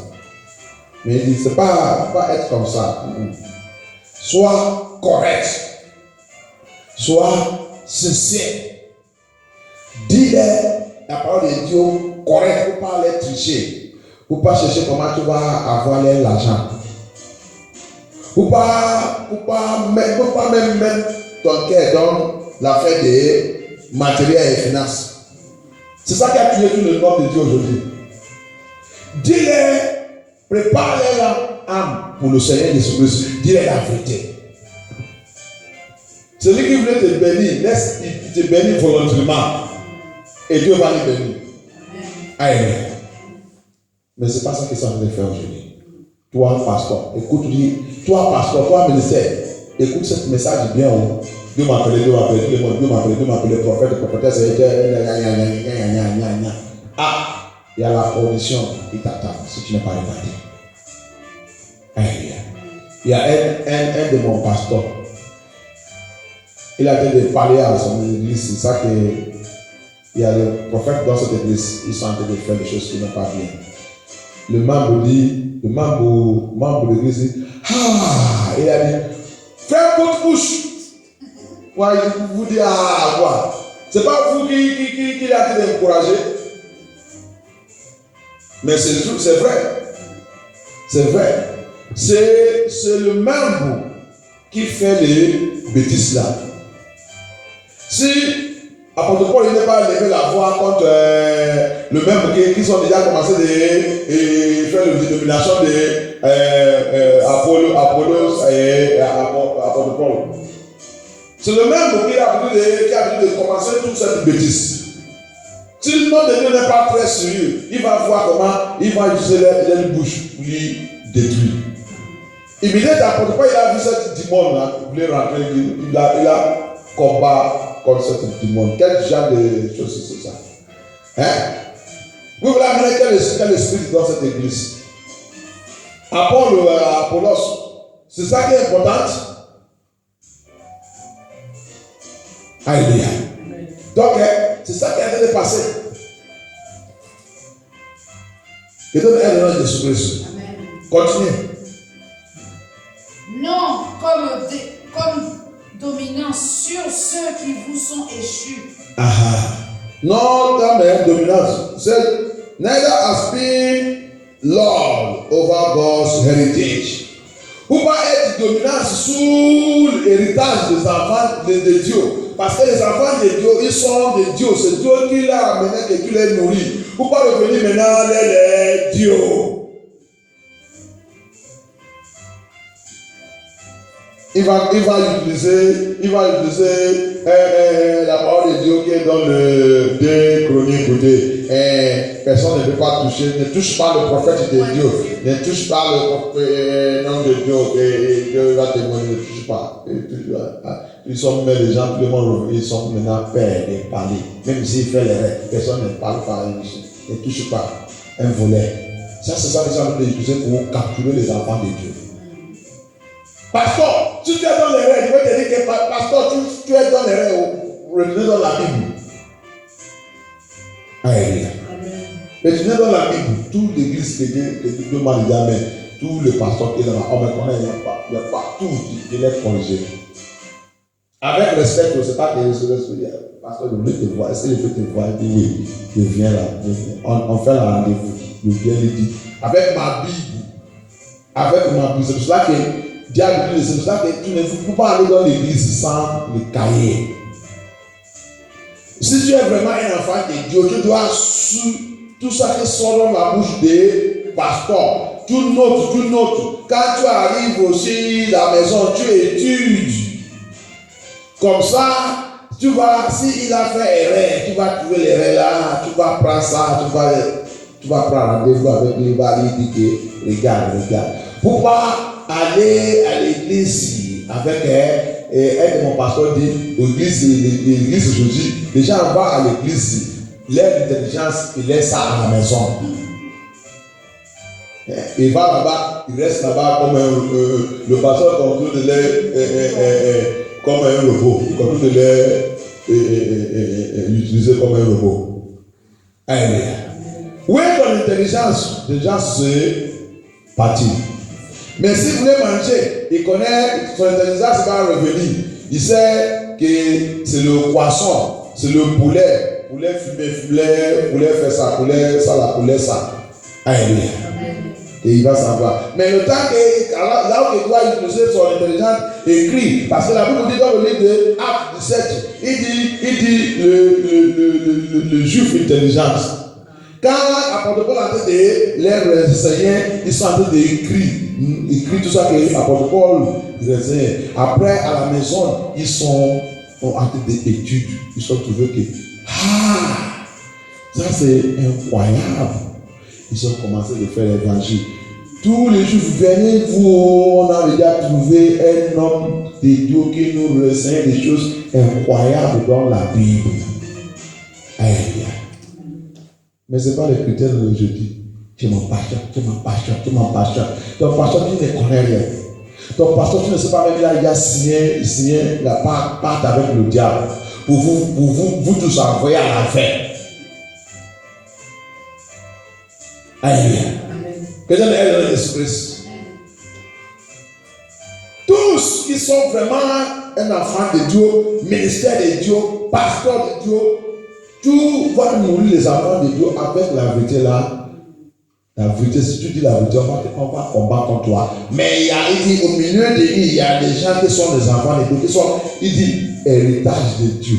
Mais il dit, c'est pas être comme ça. Sois correct. Sois sincère. Dis-leur la parole de Dieu correcte pour ne pas les tricher. Pour ne pas chercher comment tu vas avoir l'argent. Pour ne pas même mettre ton cœur dans l'affaire des matériels et finances. C'est ça qui a tué tout le nom de Dieu aujourd'hui. Dis-leur, prépare-les l'âme pour le Seigneur Jésus-Christ. Dis-leur la vérité. Celui qui voulait te bénir, laisse-il te bénir volontairement. Et Dieu va le bénir. Amen. Mais ce n'est pas ça qu'ils sont en train de faire aujourd'hui. Toi, pasteur, écoute, toi, pasteur, toi, ministère, écoute ce message bien. Dieu m'a appelé, Dieu m'a appelé, Dieu m'a appelé, prophète, prophétesse, ah, il y a la audition qui t'attend si tu n'es pas regardé. Alléluia. Il y a un de mon pasteur. Il a été de parler à son église, c'est ça que il y a les prophètes dans cette église, ils sont en train de faire des choses qui n'ont pas bien. Le membre de l'église dit, ah, il a dit, fais votre bouche. Ouais, vous dites, ah, quoi. C'est pas vous qui a été encouragé. Mais c'est vrai. C'est vrai. C'est le membre qui fait les bêtises là. Si Apôtre Paul, il n'est pas levé la voix contre le même qui sont déjà commencé de faire la dénomination de Apollos et Apôtre Paul. C'est le même qui a voulu de commencer toute cette bêtise. Si le nom de Dieu n'est pas très sérieux, il va voir comment il va utiliser les bouches pour lui détruire. Immédiatement, Apôtre Paul, il a vu cette démon là, il voulait rentrer, il a combat contre cette démon. Quel genre de choses c'est ça? Hein? Vous voulez amener quel esprit dans cette église? Apollos, c'est ça qui est important. Alléluia. Donc, c'est ça qui est en train de passer. Que Dieu aide dans Jésus-Christ. Continuez. Non, comme dominant sur ceux qui vous sont échus. Non, comme dominance. Neither has been Lord over God's heritage. Vous pas être dominance sous l'héritage des enfants de Dieu. Parce que les enfants de Dieu, ils sont de Dieu. C'est Dieu qui l'a amené et qui les nourrit. Vous pas revenir maintenant les dieux. Il va utiliser la parole de Dieu qui est dans le 2 Chroniques 2. Personne ne peut pas toucher, ne touche pas le prophète de Dieu, ne touche pas le nom de Dieu, Dieu va témoigner, ne touche pas. Ils sont même les gens, tout le monde, ils sont maintenant pères de parler. Même s'il fait les règles, personne ne parle pas, ne touche pas un volet. Ça, c'est ça que les gens veulent utiliser pour capturer les enfants de Dieu. Pasteur, si tu es dans les règles, je vais te dire que pasteur, tu es dans les règles, retournez dans la Bible. Alléluia. Mais tu es dans la Bible, toute l'église que Dieu m'a dit, mais tous les pasteurs qui sont là, on me connaît, il n'y a pas tout, il est corrigé. Avec respect, c'est pas que je pasteur, je voulais te voir, est-ce que je peux te voir? Il dit oui, je viens là, on fait la rendez-vous, je viens lui dire, avec ma Bible, c'est pour cela que c'est pour ça que tu ne peux pas aller dans l'église sans le cahier. Si tu es vraiment un enfant de Dieu, tu dois suivre tout ça qui sort dans la bouche des pasteurs. Tu notes. Quand tu arrives aussi à la maison, tu études. Comme ça, tu vas, s'il a fait erreur, tu vas trouver l'erreur là, tu vas prendre ça, tu vas prendre rendez-vous avec lui, il va lui dire que regarde. Pourquoi aller à l'église avec aide mon pasteur dit l'église aujourd'hui, les gens vont à l'église, l'air d'intelligence, il laisse ça à la maison. Il va là-bas, il reste là-bas comme le pasteur contrôle de l'air comme un robot, il contrôle de l'air l'utiliser comme un robot. Alléluia. Où est ton intelligence? Déjà c'est parti. Mais si vous voulez manger, il connaît son intelligence va revenir. Il sait que c'est le poisson, c'est le poulet fumé, poulet fait ça, poulet ça. Alléluia. Et il va savoir. Mais le temps que là où il doit utiliser son intelligence, écrit, parce que la Bible dit dans le livre de Actes 17, il dit le juif intelligence. Quand l'apôtre Paul est en train de les enseigner, ils sont en train d'écrire tout ça que l'apôtre Paul enseigne. Après, à la maison, ils sont en train d'étudier. Ils sont trouvés que, ça c'est incroyable. Ils ont commencé à faire l'évangile. Tous les jours, venez vous, on a déjà trouvé un homme de Dieu qui nous enseigne des choses incroyables dans la Bible. Alléluia. Mais ce n'est pas les critères de jeudi. Tu es mon pasteur. Ton pasteur, tu ne connais rien. Ton pasteur, tu ne sais pas même là, il a signé la pacte avec le diable. Pour vous tous envoyer à l'enfer. Alléluia. Que Dieu aide dans l'esprit. Tous qui sont vraiment un enfant de Dieu, ministère de Dieu, pasteur de Dieu, tout va nourrir les enfants de Dieu avec la vérité là. La vérité, si tu dis la vérité, on va combattre contre toi. Mais il dit, au milieu de lui, il y a des gens qui sont des enfants de Dieu, il dit, héritage de Dieu.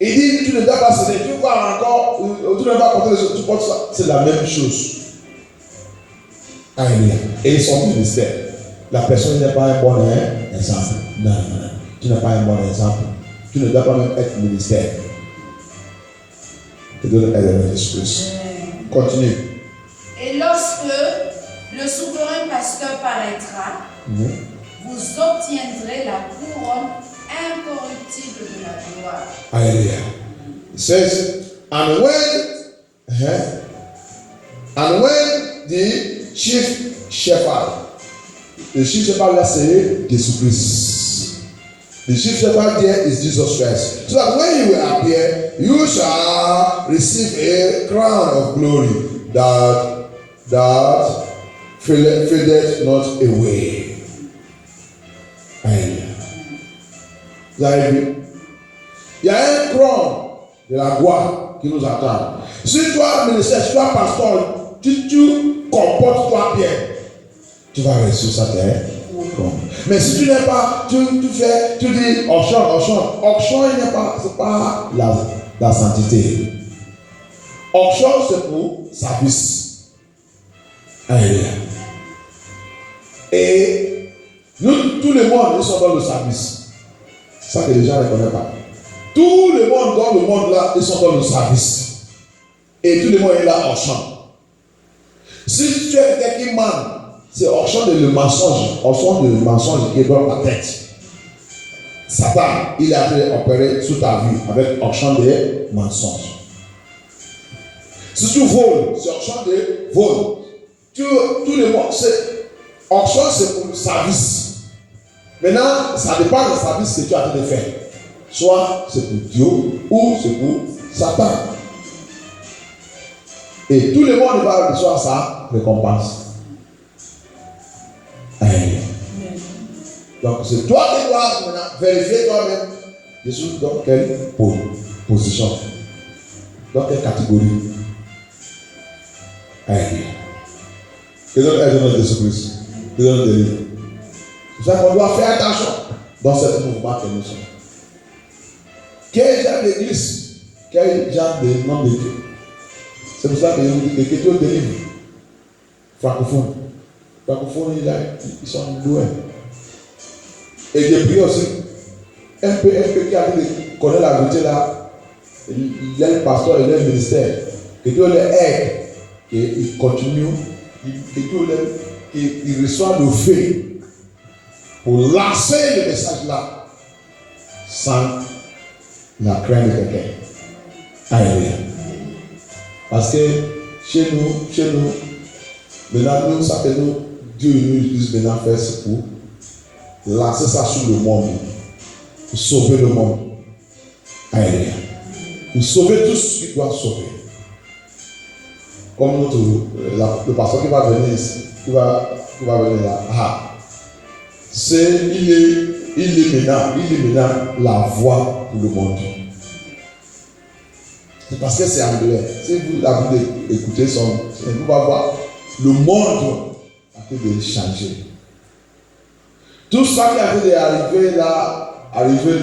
Il dit, tu ne dois pas céder, tu vas encore, tu ne vas pas porter les choses, tu portes ça. C'est la même chose. Alléluia. Et son ministère. La personne n'est pas un bon exemple. Non. Tu n'es pas un bon exemple. Tu ne dois pas même être ministère. Tu dois être Jésus-Christ. Continue. Et lorsque le souverain pasteur paraîtra, vous obtiendrez la couronne incorruptible de la gloire. Alléluia. It says, and when the chief shepherd, là c'est Jésus-Christ. The chief shepherd there is Jesus Christ. So that when he will appear, you shall receive a crown of glory that fadeth not away. Alléluia. Vous avez vu? Il y a un couronne de la gloire qui nous attend. Si toi, ministère, si toi, pasteur, tu comportes toi bien, tu vas réussir ça terre. Mais si tu n'es pas, tu dis auction, il n'est pas, c'est pas la sainteté. Auction, c'est pour service. Alléluia. Et nous, tout le monde, nous sommes dans le service. C'est ça que les gens ne connaissent pas. Tout le monde dans le monde là, ils sont dans le service. Et tout le monde est là en chant. Si tu es quelqu'un qui ment, c'est en chant de le mensonge qui est dans la tête. Satan, il a fait opérer sous ta vie avec en chant de mensonges. Si tu voles, c'est en chant de vol. Tout le monde, en chant, c'est pour le service. Maintenant, ça dépend du service que tu as de faire. Soit c'est pour Dieu ou c'est pour Satan. Et tout le monde va recevoir sa récompense. Amen. Donc c'est toi qui dois maintenant vérifier toi-même Jésus dans quelle position, dans quelle catégorie. Amen. Que Dieu aide notre Jésus-Christ. Que Dieu nous délivre. C'est ça qu'on doit faire attention dans ce mouvement que nous sommes. Quel genre d'église, quel genre de nom de Dieu. C'est pour ça que les chrétiens délivrent. Francophones. Francophones, ils sont doués. Et j'ai pris aussi un peu qui a connaît la vérité là. Il y a un pasteur, il y a un ministère. Que Dieu les aide, qu'il continue, que Dieu qu'il reçoit le fait pour lancer le message là sans la crainte de quelqu'un. Alléluia. Parce que chez nous, maintenant nous, ça fait nous, Dieu nous utilise maintenant faire ce pour lancer ça sur le monde, pour sauver le monde. Alléluia. Pour sauver tout ce qui doit sauver. Comme le pasteur qui va venir ici, qui va venir là. Il est maintenant la voix pour le monde. C'est parce que c'est anglais. Si vous avez écouté vous va voir le monde a fait de changer. Tout ça qui a fait d'arriver là, arriver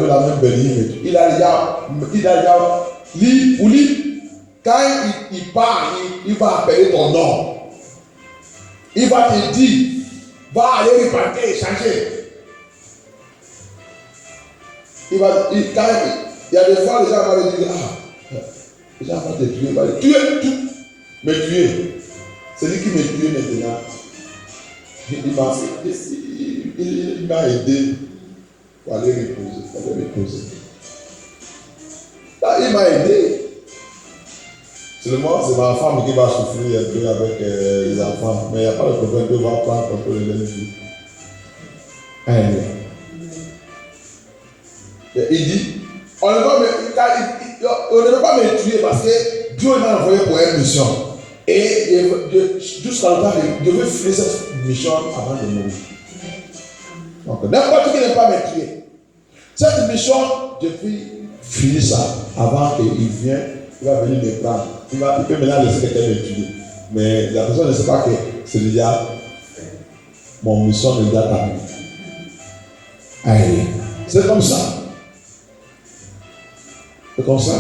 là même Bénin, il a déjà pour lui, quand il parle, il va appeler ton nom. Il va te dire, va aller repartir et changer. Il y a des fois, les gens vont dire, les gens vont te tuer, me tuer. C'est lui qui me tue maintenant. Il m'a aidé pour aller reposer. Là, il m'a aidé. Seulement, c'est ma femme qui va souffrir un peu avec les enfants. Mais il n'y a pas de problème, Dieu va prendre un peu de l'énergie. Amen. Il dit, on ne peut pas me tuer parce que Dieu m'a envoyé pour une mission. Et jusqu'à le temps, je veux finir cette mission avant de mourir. Donc, n'importe qui ne peut pas me tuer. Cette mission, je peux finir ça avant qu'il vienne. Il va venir me prendre. Il peut maintenant laisser quelqu'un me tuer. Mais la personne ne sait pas que c'est déjà mon mission est déjà terminée. Allez, c'est comme ça. C'est comme ça.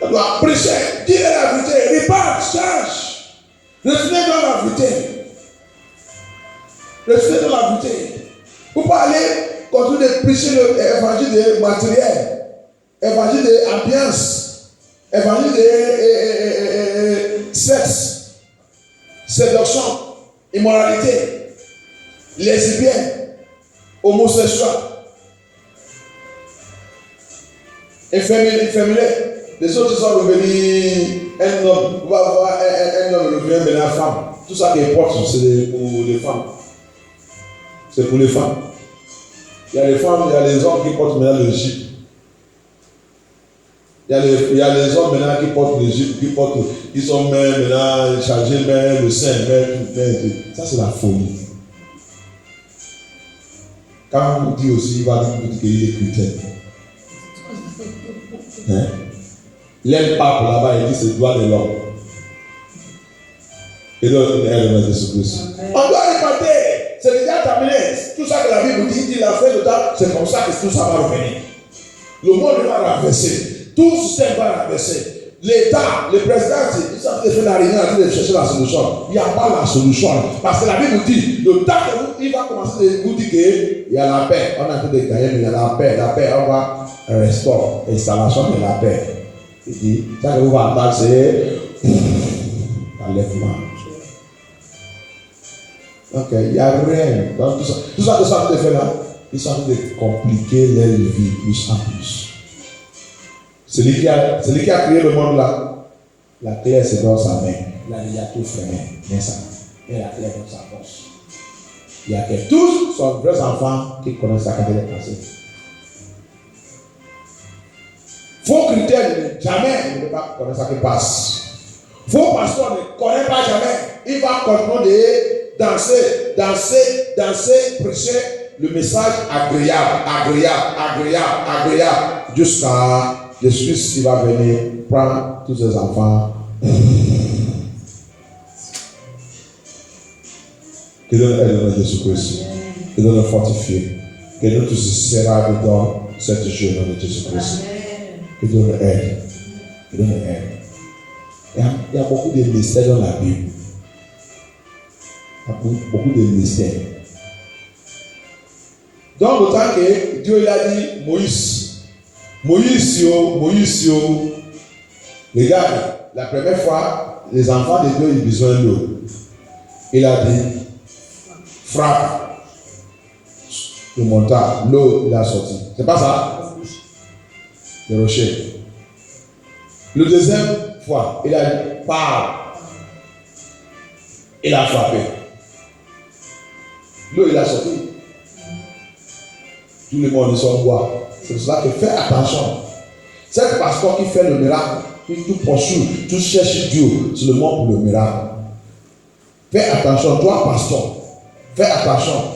On doit prêcher, dire la vérité, répandre, change. Retourner dans la vérité. Retourner dans la vérité. Vous pouvez aller continuer de prêcher l'évangile de matériel, évangile de ambiance, évangile de sexe, séduction, immoralité, lesbienne, homosexuel, infirmier. Les autres sont revenus, un homme, on va voir un homme revient maintenant femme. Tout ça qui importe, c'est pour les femmes. C'est pour les femmes. Il y a les femmes, il y a les hommes qui portent maintenant le jupe. Il y a les hommes maintenant qui portent le jupe, qui sont maintenant chargés, le sein, tout. Ça c'est la folie. Quand on vous dit aussi, il va dire qu'il est chrétien. Hein? L'aile pape là-bas, il dit c'est le droit de l'homme. Et donc, on doit répéter. C'est déjà terminé. Tout ça que la Bible dit, il a fait le temps, c'est comme ça que tout ça va revenir. Le monde va renverser. Tout le système va renverser. L'État, le président, ils sont en train de faire la réunion, en train de chercher la solution. Il n'y a pas la solution. Parce que la Bible dit, le temps que il va commencer de vous dire qu'il y a la paix. On est en train de gagner, mais il y a la paix. La paix, on va restaurer l'installation de la paix. Il dit, ça que vous va entendre, c'est l'enlèvement. Donc, il n'y a rien. Donc, tout ça que ça en train de faire là, ils sont en train de compliquer leur vie plus en plus. Celui qui a créé le monde là, la clé c'est dans sa main. Là, il a tout fermé. Mais la clé dans sa poche. Il y a que tous sont vrais enfants qui connaissent la qualité de pensée. Vos critères, jamais ne pas connaître ça qui passe. Vos pasteurs ne connaissent pas jamais. Il va continuer de danser, prêcher le message agréable, jusqu'à Jésus qui va venir prendre tous ses enfants. Que Dieu nous aide, Jésus-Christ. Que Dieu nous fortifie. Que nous tous serons dans cette journée de Jésus-Christ. Que Dieu nous aide. Que Dieu nous aide. Il y a beaucoup de mystères dans la Bible. Il y a beaucoup de mystères. Donc, autant que Dieu il a dit Moïse, regarde, la première fois, les enfants de Dieu ils ont besoin de l'eau. Il a dit, frappe le montagne, l'eau il a sorti. C'est pas ça? Le rocher. Le deuxième fois, il a dit, parle. Il a frappé. L'eau il a sorti. Tout le monde est en bois. C'est pour cela que fais attention. C'est le pasteur qui fait le miracle. Tout poursuit, tout cherche Dieu. C'est le monde pour le miracle. Fais attention, toi pasteur. Fais attention.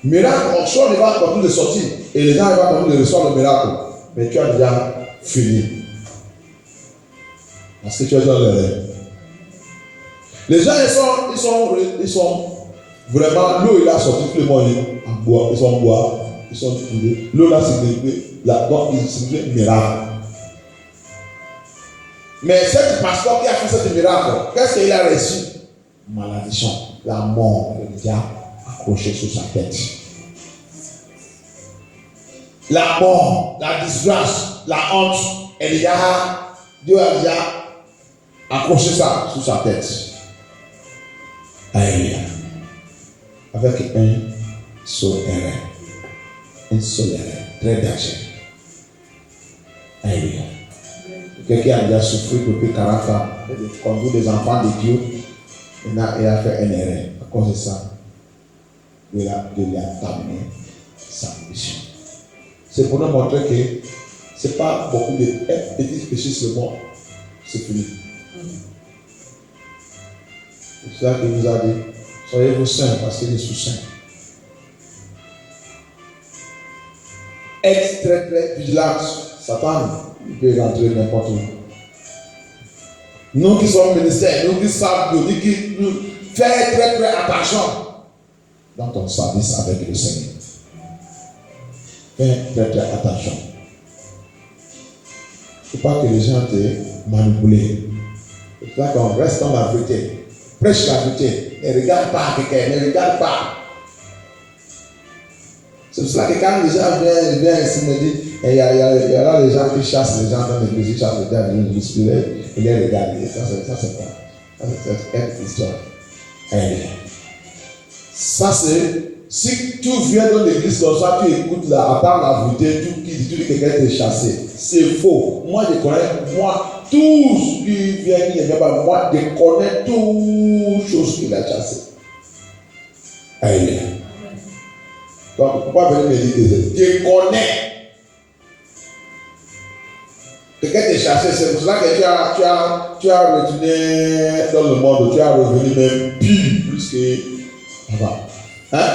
Miracle, on sort, il va continuer de sortir. Et les gens vont continuer de recevoir le miracle. Mais tu as déjà fini. Parce que tu es dans les rêves. Les gens, ils sont vraiment, l'eau, il a sorti, tout le monde en bois, ils sont en bois, ils sont trouvés. L'eau là, c'est un miracle. Mais cet pasteur qui a fait ce miracle, qu'est-ce qu'il a reçu? Malédiction, la mort, le diable accroché sur sa tête. La mort, la disgrâce, la honte, Dieu a déjà accroché ça sur sa tête. Alléluia. Avec un seul erreur. Un seul erreur. Très d'argent. Alléluia. Quelqu'un a déjà souffert depuis 40 ans de conduire des enfants de Dieu. Il a fait un erreur. À cause de ça, Dieu lui a terminé sa mission. C'est pour nous montrer que ce n'est pas beaucoup de petits péchés seulement. C'est fini. C'est ça qu'il nous a dit. Soyez-vous saints parce qu'il est sous saint. Être très très vigilant. Satan, il peut rentrer n'importe où. Nous qui sommes ministères, nous qui savons, nous qui faisons très très attention dans ton service avec le Seigneur. Fais très très attention. Il ne faut pas que les gens te manipulent. C'est pour ça qu'on reste dans la vérité. Prêche la vérité. Ne regarde pas quelqu'un, ne regarde pas. C'est pour ça que quand les gens viennent ici, me disent, il y aura des gens qui chassent les gens dans l'église, ils chassent les gens dans l'église, ils les regardent. Ça, c'est quoi? Ça, c'est une histoire. Ça, c'est, si tu viens dans l'église comme ça, tu écoutes attends la vérité, tu dis que quelqu'un t'est chassé. C'est faux. Moi, je connais, tous qui viennent, qui ne viennent pas, moi, je connais toutes choses qu'il a chassées. Amen. Donc, pourquoi venir me dire que je connais? Quelqu'un t'est chassé, c'est pour cela que tu as retourné dans le monde, tu as revenu même pire, plus que avant. Hein?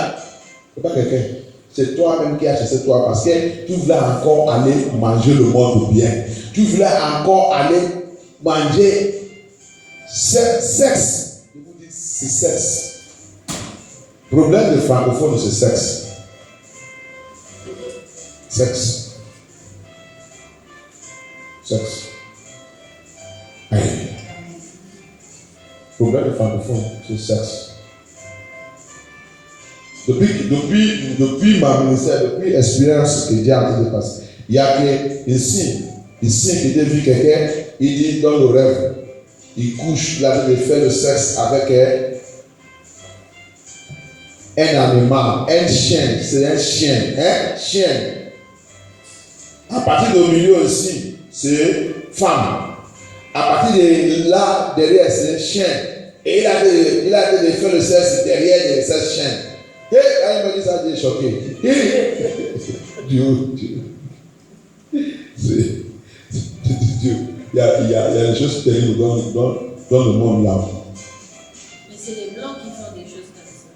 C'est pas quelqu'un. C'est toi-même qui as chassé toi parce que tu voulais encore aller manger le monde bien. Tu voulais encore aller manger sexe. Je vous dis, c'est sexe. Le problème des francophones, c'est sexe. Sexe. Sexe. Le problème des francophones, c'est sexe. Depuis ma ministère, depuis l'expérience que Dieu a en train de passer, il y a ici que j'ai vu quelqu'un, il dit dans le rêve, il couche, il fait le sexe avec un animal, un chien, c'est un chien, chien. À partir du milieu ici, c'est femme. À partir de là, derrière, c'est chien. Et il a fait le sexe derrière ce chien. Et quand il me dit ça, il est choqué. Dieu. Dieu. Il y a des choses terribles dans le monde là. Mais c'est les blancs qui font des choses comme ça.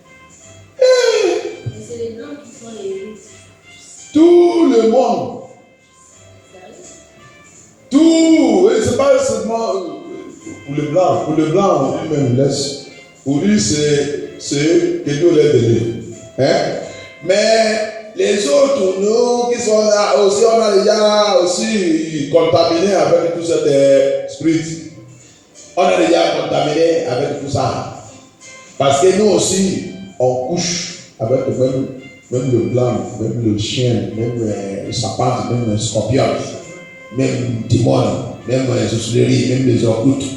Mais c'est les blancs qui font les rites. Tout le monde. Tout. Et c'est pas seulement pour le blanc. Pour le blanc, on lui-même laisse. Pour lui, c'est que Dieu l'a donné. Mais les autres, nous qui sont là aussi, on a déjà aussi contaminé avec tout cet esprit. On a déjà contaminé avec tout ça. Parce que nous aussi, on couche avec même le blanc, même le chien, même le sapin, même le scorpion, même le démon, même les sorcelleries, même les occultes,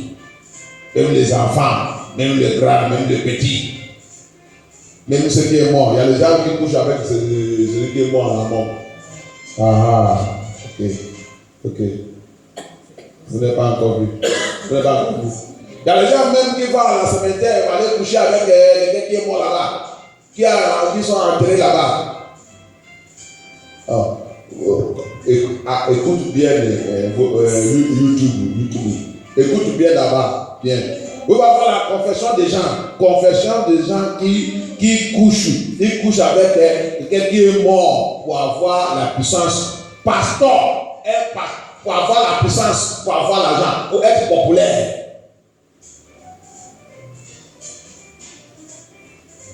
même les enfants, même les grands, même les petits. Même ce qui est mort, il y a les gens qui couchent avec celui qui est mort à la mort. Ok. Vous n'avez pas encore vu. Il y a les gens même qui vont à la cimetière, vont aller coucher avec quelqu'un qui est mort là-bas, qui sont enterrés là-bas. Écoute bien YouTube. Écoute bien là-bas. Bien. Vous allez voir la confession des gens qui couchent avec quelqu'un qui est mort pour avoir la puissance. Pasteur, pour avoir la puissance, pour avoir l'argent, pour être populaire.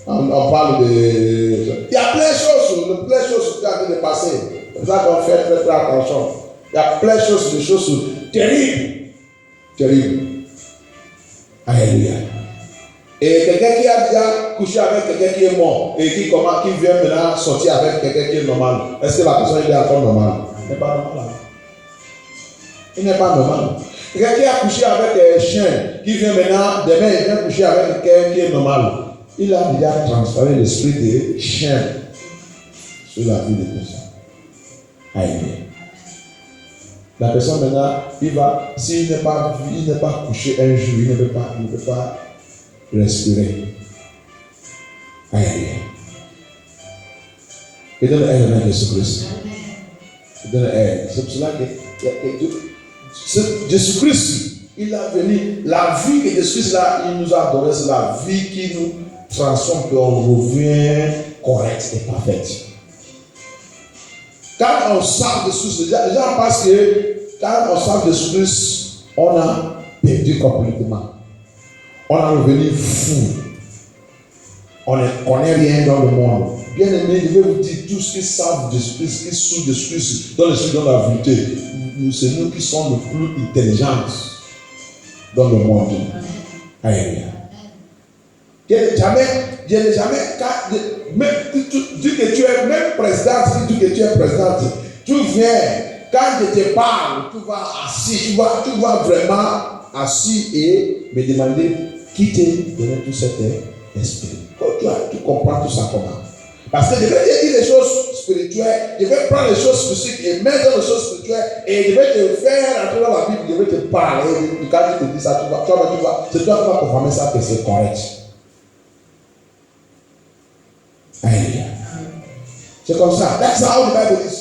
On parle de... Il y a plein de choses qui ont été passées. C'est pour ça qu'on fait très attention. Il y a plein de choses terribles. Alléluia. Et quelqu'un qui a déjà couché avec quelqu'un qui est mort et qui vient maintenant sortir avec quelqu'un qui est normal, est-ce que la personne est encore normale? Il n'est pas normal. Il n'est pas normal. Quelqu'un qui a couché avec un chien, qui vient maintenant, demain, il vient coucher avec quelqu'un qui est normal. Il a déjà transféré l'esprit de chien sur la vie de personne. Alléluia. La personne maintenant, s'il n'est pas couché un jour, il ne peut pas respirer. Alléluia. Et donne air à Jésus-Christ. C'est pour cela que Jésus-Christ, il a venu, la vie que Jésus-Christ là, il nous a donné, c'est la vie qui nous transforme, qu'on revient correct et parfaite. Quand on sort de Jésus, les gens pensent que quand on sort de Jésus, on a perdu complètement. On est revenu fou. On ne connaît rien dans le monde. Bien aimé, je vais vous dire, tous ceux qui savent d'esprit, qui sont d'esprit, dans l'esprit, dans la vérité, c'est nous qui sommes les plus intelligents dans le monde. Alléluia. Je n'ai jamais, même, dis que tu es même présidente, dis que tu es présidente, tu viens, quand je te parle, tu vas assis, tu vas vraiment assis et me demander qui t'a donné tout cet esprit. Tu comprends tout ça comment? Parce que je vais te dire les choses spirituelles, je vais prendre les choses physiques et mettre dans les choses spirituelles et je vais te faire entrer dans la Bible, je vais te parler. Et quand je te dis ça, c'est toi qui vas confirmer ça que c'est correct. Alléluia. C'est comme ça. That's how the Bible is.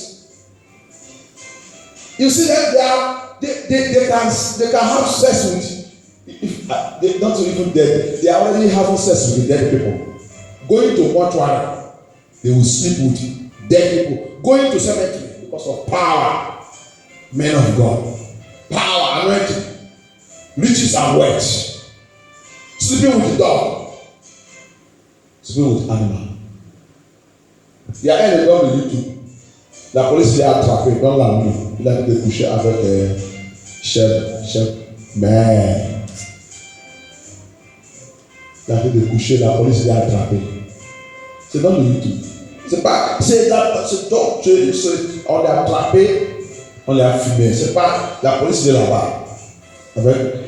You see that they can have sex with, if they not even dead, they are already having sex with dead people. Going to mortuary, they will sleep with dead people. Going to cemetery because of power, men of God, power, anointing, riches and wealth. Sleeping with the dog, sleeping with animal. Il y a un homme de YouTube. La police l'a attrapé dans la nuit. Il a été couché avec chef. Mais il a été couché, la police l'a attrapé. C'est dans le YouTube. C'est pas, on l'a attrapé, on l'a fumé. C'est pas la police de là-bas.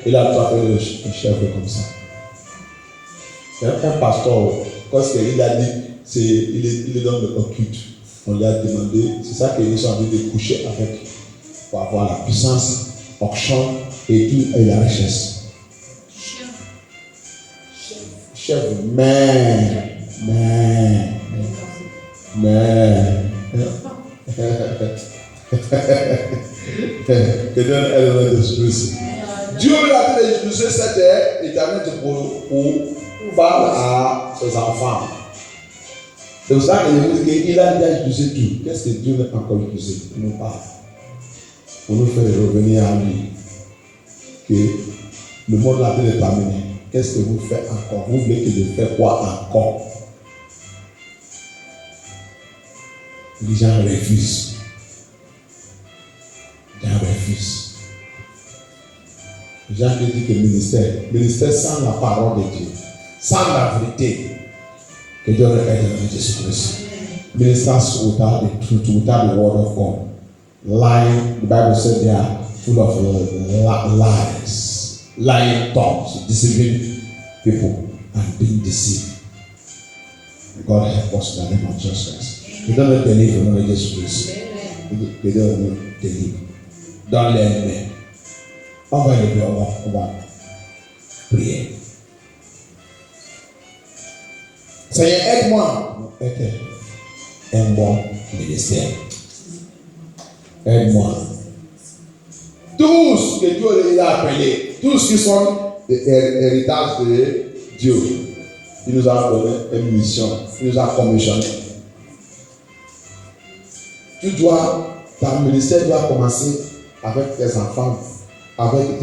Il a attrapé le chef comme ça. C'est un pasteur, parce qu'il a dit, il est dans le occulte. On lui a demandé, c'est ça qu'ils sont en train de coucher avec, pour avoir la puissance, auction et tout, et la richesse. Chef, mais. Que Dieu aide les esprits. Dieu a dit d'utiliser cette éternité pour parler à ses enfants. C'est pour ça qu'il a déjà utilisé tout. Qu'est-ce que Dieu n'a pas encore utilisé? Il nous parle. Pour nous faire revenir à lui. Que le monde l'a été terminé. Qu'est-ce que vous faites encore? Vous voulez que je fasse quoi encore? Les gens refusent. Les gens refusent. Les gens qui disent que ministère sans la parole de Dieu, sans la vérité. Que Dieu aide dans Jésus-Christ. Ministers without the truth, without the word of God. Lying, the Bible said they are full of lies, lying tongues, deceiving people and being deceived. God help us in the name of Jesus Christ. We don't believe in Jesus Christ. We don't believe. Don't let me. On va prier. Seigneur, aide-moi à être un bon ministère. Aide-moi. Tous que Dieu les a appelés, tous qui sont l'héritage de Dieu, il nous a donné une mission, il nous a commissionné. Ton ministère doit commencer avec tes enfants, avec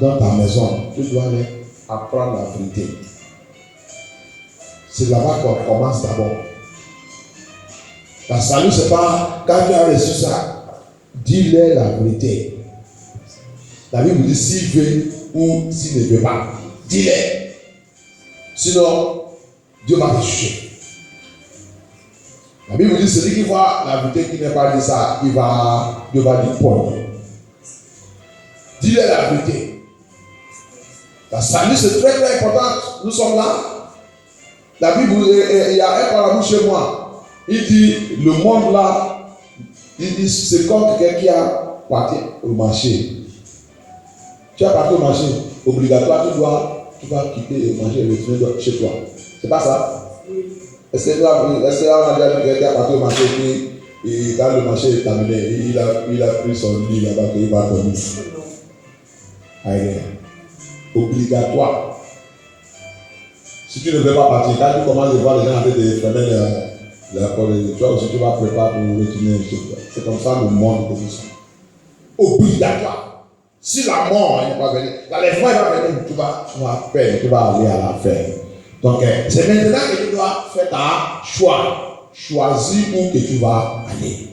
dans ta maison. Tu dois leur apprendre la vérité. C'est là-bas qu'on commence d'abord. La salut, c'est pas quand tu as reçu ça, dis-leur la vérité. La Bible dit s'il veut ou s'il ne veut pas, dis-leur. Sinon, Dieu va te juger. La Bible dit celui qui voit la vérité qui n'est pas dit ça, Dieu va dire point. Dis-leur la vérité. La salut, c'est très très important. Nous sommes là. La Bible, il y a un parabole chez moi. Il dit, le monde là, il dit, c'est comme quelqu'un qui a parti au marché. Tu as parti au marché, obligatoire, tu vas quitter le marché et retourner chez toi. C'est pas ça? Est-ce qu'on a déjà vu quelqu'un qui a parti au marché et quand le marché est terminé, il a pris son lit là-bas qu'il va dormir? Obligatoire. Si tu ne veux pas partir, quand tu commences à voir les gens en train de fermer la porte, toi aussi tu vas préparer pour retourner chez toi. C'est comme ça le monde que nous sommes. Obligatoire. Si la mort n'est pas venue, l'enlèvement va venir, tu vas faire, tu vas aller à l'enfer. Donc, c'est maintenant que tu dois faire ta choix. Choisis où que tu vas aller.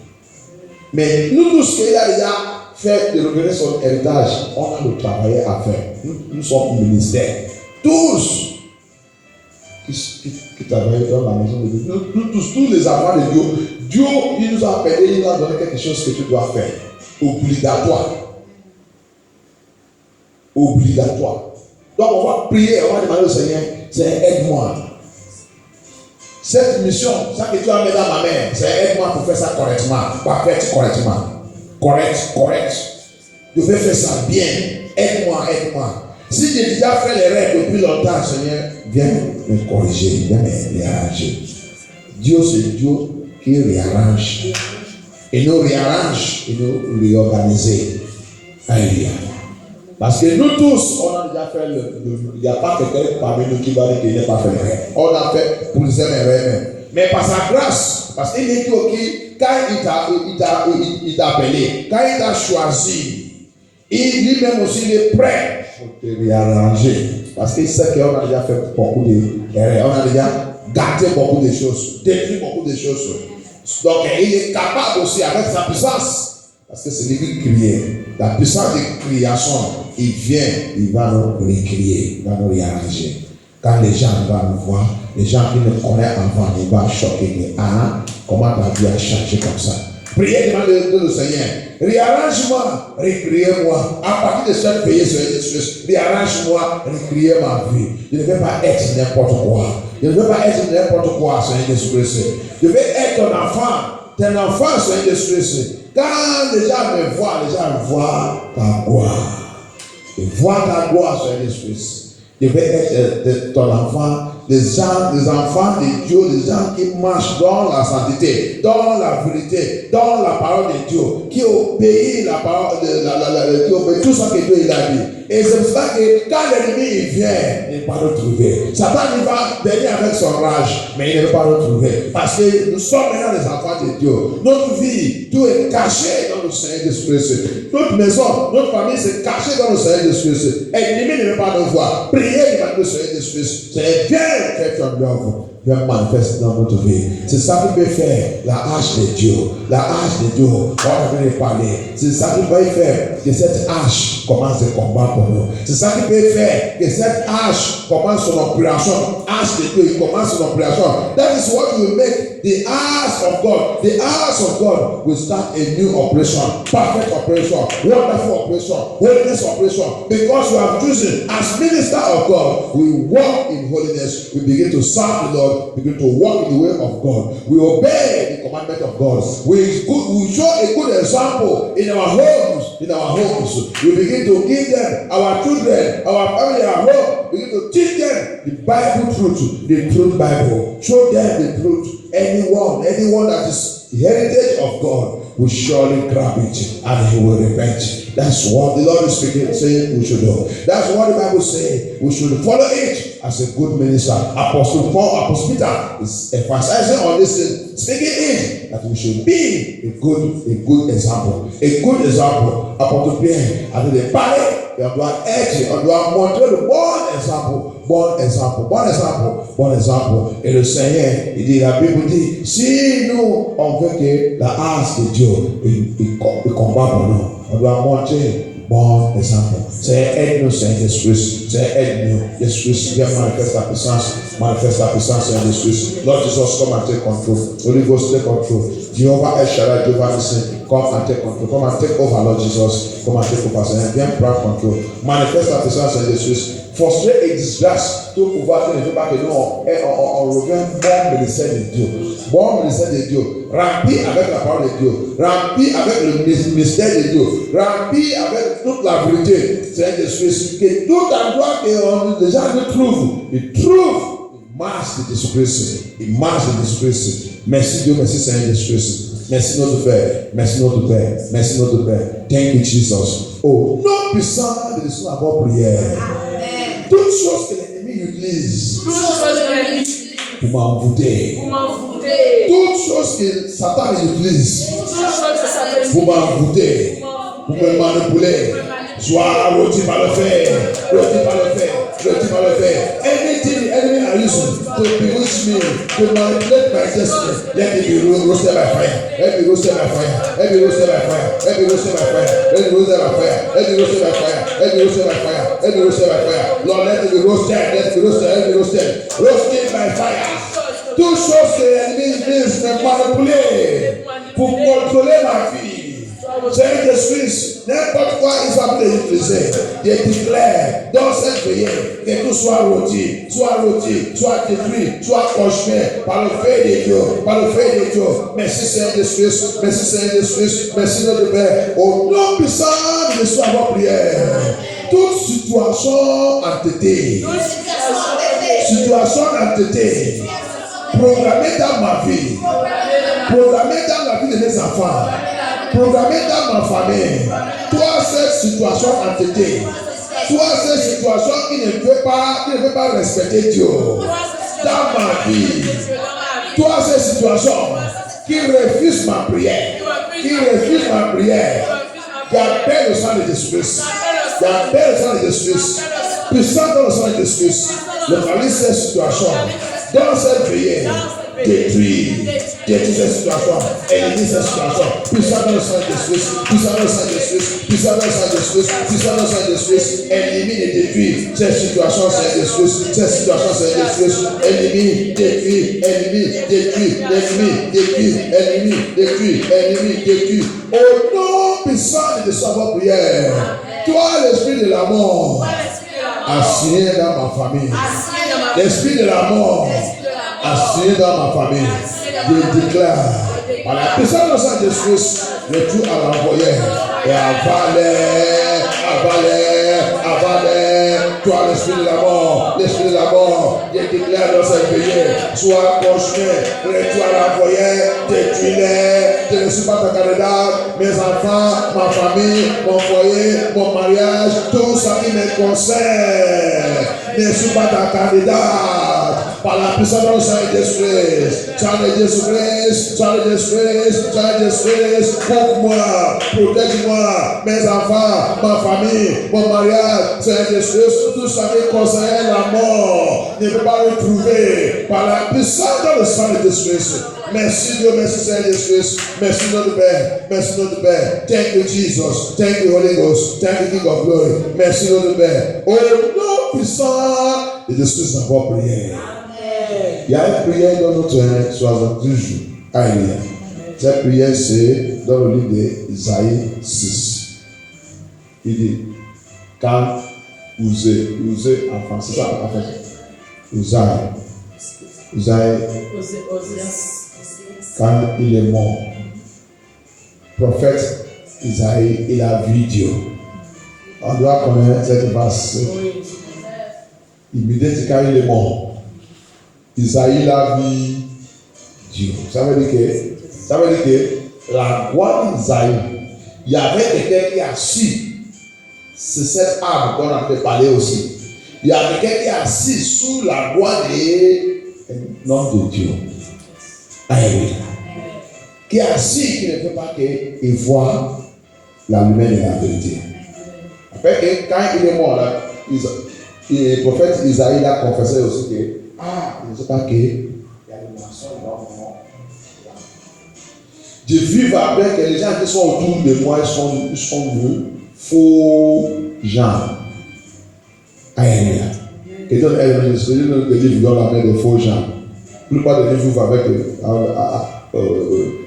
Mais nous tous, qui a déjà fait de revenir son héritage, on a le travail à faire. Nous sommes ministère. Tous qui travaillent dans la maison de Dieu. Nous tous les enfants de Dieu. Dieu, il nous a appelé, il nous a donné quelque chose que tu dois faire. Obligatoire. Obligatoire. Donc on va prier, on va demander au Seigneur, c'est aide-moi. Cette mission, ça que tu as mis dans ma main, c'est aide-moi pour faire ça correctement. Parfait, correctement. Correct. Je vais faire ça bien. Aide-moi. Si j'ai déjà fait les règles depuis longtemps, Seigneur, viens me corriger, viens me réarranger. Dieu, c'est Dieu qui réarrange. Il nous réarrange, il nous réorganise. Alléluia. Parce que nous tous, on a déjà fait il n'y a pas quelqu'un parmi nous qui va dire qu'il n'a pas fait le rêve. On a fait pour les rêves. Mais par sa grâce, parce qu'il est dit quand il t'a appelé, quand il t'a choisi, lui-même aussi il est prêt pour te réarranger. Parce qu'il sait qu'on a déjà fait beaucoup d'erreurs. On a déjà gâté beaucoup de choses, détruit beaucoup de choses. Donc il est capable aussi avec sa puissance. Parce que c'est lui qui crie. La puissance de création, il vient, il va nous récrier, il va nous réarranger. Quand les gens vont nous voir, les gens qui ne connaissent avant, ils vont choquer. Ah, comment ta vie a changé comme ça? Priez devant le Seigneur. Réarrange-moi, récréez-moi. À partir de cette pays, réarrange-moi, récréez ma vie. Je ne vais pas être n'importe quoi. Je ne veux pas être n'importe quoi, Seigneur Jésus-Christ. Je vais être ton enfant, Seigneur Jésus-Christ. Quand les gens me voient, les gens voient ta gloire. Ils voient ta gloire, Seigneur Jésus-Christ. Je vais être ton enfant, les enfants de Dieu, les gens qui marchent dans la sainteté, dans la vérité, dans la parole de Dieu, qui obéissent la parole qui obéissent tout ce que Dieu il a dit. Et c'est pour ça que quand l'ennemi il vient, il ne va pas retrouver. Satan il va venir avec son rage, mais il ne va pas retrouver. Parce que nous sommes maintenant les enfants de Dieu. Notre vie, tout est caché dans le Seigneur Jésus-Christ. Notre maison, notre famille, c'est caché dans le Seigneur Jésus-Christ. Et l'ennemi ne veut pas nous voir. Priez devant le Seigneur Jésus-Christ. C'est bien fait ton œuvre. Viens manifester dans notre vie. C'est ça qui peut faire la hache de Dieu. La hache de Dieu, on va venir parler. C'est ça qui peut faire que cette hache commence le combat pour nous. C'est ça qui peut faire que cette hache commence son opération. Hache de Dieu, il commence son opération. That is what will make the house of God. The house of God will start a new operation. Perfect operation. Wonderful operation. Holiness operation. Because we have chosen as minister of God, we walk in holiness. We begin to serve the Lord. Begin to walk in the way of God. We obey the commandment of God. We show a good example in our homes. We begin to give them, our children, our family, our home. Begin to teach them the Bible truth, the truth Bible. Show them the truth. Anyone that is the heritage of God will surely grab it and he will repent. That's what the Lord is saying we should do. That's what the Bible says. We should follow it as a good minister. Apostle Peter is emphasizing on this thing, speaking it, that we should be a good example. A good example. Apostle Pierre a dit de parler. Et on doit montrer le bon exemple. Et le Seigneur, il dit, la Bible dit, si nous, on veut que la hache de Dieu, il combat pour nous, on doit montrer bon exemple. C'est aide-nous, Seigneur Jésus-Christ. C'est aide-nous. Jésus-Christ, viens manifeste la puissance, Seigneur Jésus-Christ. Lord Jesus, come and take control. Holy Ghost, take control. Jehovah El Shaddai, Jehovah Nissi, come and take control. Come and take over, Lord Jesus. Come and take over, Seigneur. Viens prendre control. Manifeste la puissance, Seigneur Jésus. Frustrer et disgrâce tout pouvoir qui ne veut pas que nous on revienne bon ministère de Dieu. Bon ministère de Dieu. Rempli avec la parole de Dieu. Rempli avec le mystère de Dieu. Rempli avec toute la vérité. Seigneur Jésus. Que tout endroit que les gens nous trouvent, ils trouvent une marche de Jésus-Christ. Une marche de Jésus-Christ. Merci Dieu, merci Seigneur Jésus-Christ. Merci notre Père. Merci notre Père. Merci notre Père. Thank you Jesus. Oh, non puissant de son avoir prière. Toutes choses que l'ennemi utilise pour m'envoûter. Toutes choses que Satan utilise pour m'envoûter, pour me manipuler. Soit rôti par le fer. Anything the enemy are using use me to manipulate my destiny. Let me be roasted by fire. Let me roasted by fire. Let me roasted by fire. Let me roasted by fire. Let me roasted by fire. Let me roasted by fire. Let me roasted by fire. Let me roasted by fire. Lord, let me be roasted. Let me be roasted. Let me be roasted. Roasted by fire. Tout chose que l'ennemi utilise de manipuler pour contrôler ma vie. Seigneur Jésus-Christ, n'importe quoi il va plus utiliser. Je déclare dans cette veillée que tout soit rôti, soit détruit, soit cauchemar par le feu de Dieu, par le feu de Dieu. Merci Seigneur Jésus-Christ, merci Seigneur Jésus-Christ, merci notre Père. Au nom puissant de Jésus, avant prière. Toute situation entêtée, programmée dans ma vie, programmée dans la vie de mes enfants, programmée dans ma famille, toi cette situation entêtée, toi cette situation qui ne veut pas respecter Dieu dans ma vie, toi cette situation qui refuse ma prière, j'appelle le sang de Jésus-Christ, j'appelle le sang de Jésus-Christ, puissant dans le sang de Jésus-Christ, localise cette situation, dans cette prière, détruis cette situation, élimine cette situation, puissant dans le sang de Jésus, puissant dans le sang de Jésus, puissant dans le sang de Jésus, puissant dans le sang de Jésus, élimine et détruis cette situation, c'est Jésus, cette situation, c'est Jésus, élimine, détruis, détruis, au nom puissant de savoir prière, toi l'esprit de la mort, assigné dans ma famille, l'esprit de la mort, assigné dans ma famille, je déclare par la puissance de sang de Jésus, le tout à l'envoyer et avaler, toi l'esprit de la mort, je déclare dans cette veillée, sois cauchemar, le tout à l'envoyer, détruis-les, je ne suis pas ta candidat, mes enfants, ma famille, mon foyer, mon mariage, tout ça qui me concerne, ne suis pas ta candidat. Par la puissance de Jésus-Christ, couvre-moi, protège-moi, mes enfants, ma famille, mon mariage, Seigneur Jésus-Christ, tout ça qui concerne la mort, ne peut pas le trouver par la puissance de Jésus-Christ. Merci Dieu, merci Seigneur Jésus-Christ, merci notre Père, thank you Jesus, thank you Holy Ghost, thank you King of Glory, merci notre Père, au nom puissant de Jésus-Christ, d'avoir prié. Il y a une prière dans notre 70 jours. Alléluia. Cette prière, c'est dans le livre d'Isaïe 6. Il dit, quand Uzziah, en français, c'est ça en fait. Uzziah, quand il est mort, prophète Isaïe, il a vu Dieu. On doit connaître cette base. Il me dit quand il est mort. Isaïe a vu Dieu. Ça veut dire que la gloire d'Isaïe, il y avait quelqu'un qui est assis. C'est cette arme qu'on a fait parler aussi. Il y a quelqu'un qui est assis sous la gloire de l'homme de Dieu. Alléluia. Qui est assis, qui ne peut pas qu'il voit la lumière de la vérité. Après, quand il est mort, là, le prophète Isaïe a confessé aussi que je ne sais pas qu'il y a des mensonges dans mon nom. Je vis avec que les gens qui sont autour de moi ils sont de faux gens. Alléluia. Et donc, le livre dans la main des faux gens. La plupart des livres avec il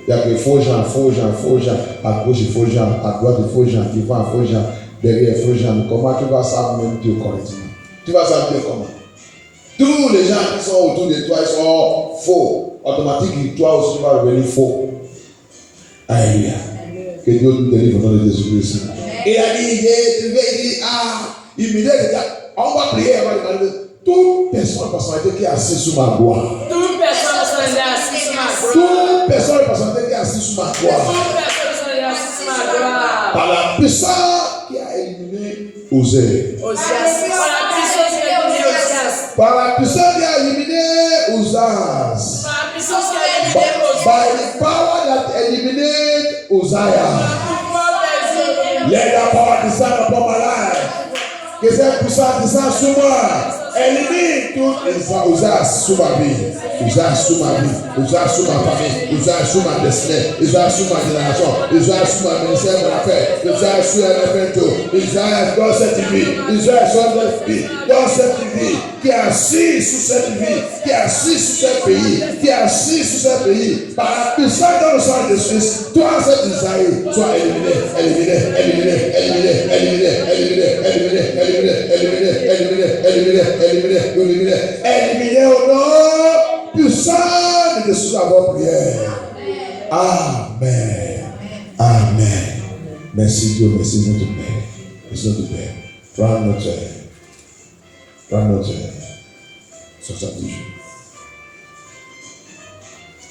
y a que faux gens. À gauche, faux gens. À droite, faux gens. Devant, faux gens. Derrière, faux gens. Comment tu vas savoir même Dieu correctement? Tu vas savoir Dieu comment? Tous les gens qui sont autour de toi, ils sont faux. Automatiquement, toi aussi, tu vas devenir faux. Alléluia. Que Dieu nous délivre au nom de Jésus-Christ. Il a dit, il me dit, on va prier, on va demander. Toute personne personnalité qui est assise sous ma gloire. Toute personne personnalité qui est assise sous ma gloire. Par la puissance qui a éliminé Osée. Par la puissance qui a éliminé Uzzias. By the power that eliminated Uzziah. Let the power descend upon my life. Que cette puissance descende sur moi. Élimine tout usage sur ma vie, usage sur ma vie, usage sur ma famille, usage sur ma destinée, usage sur ma génération, usage sur ma ministère de l'affaire, usage sur l'événement, usage dans cette vie, usage sur cette vie, dans cette vie, qui est assis sur cette vie, qui est assis sur ce pays, qui est assis sur ce pays, par la puissance dans le sang de Jésus, toi, cet Isaïe, sois éliminé, éliminé, éliminé, éliminé, éliminé, éliminé, éliminé, éliminé, éliminé, éliminé, éliminé, éliminé, éliminé, éliminé au nom puissant de Jésus à votre prière. Amen. Amen. Merci Dieu, merci notre Père. Merci notre Père. Prends notre 70 jours.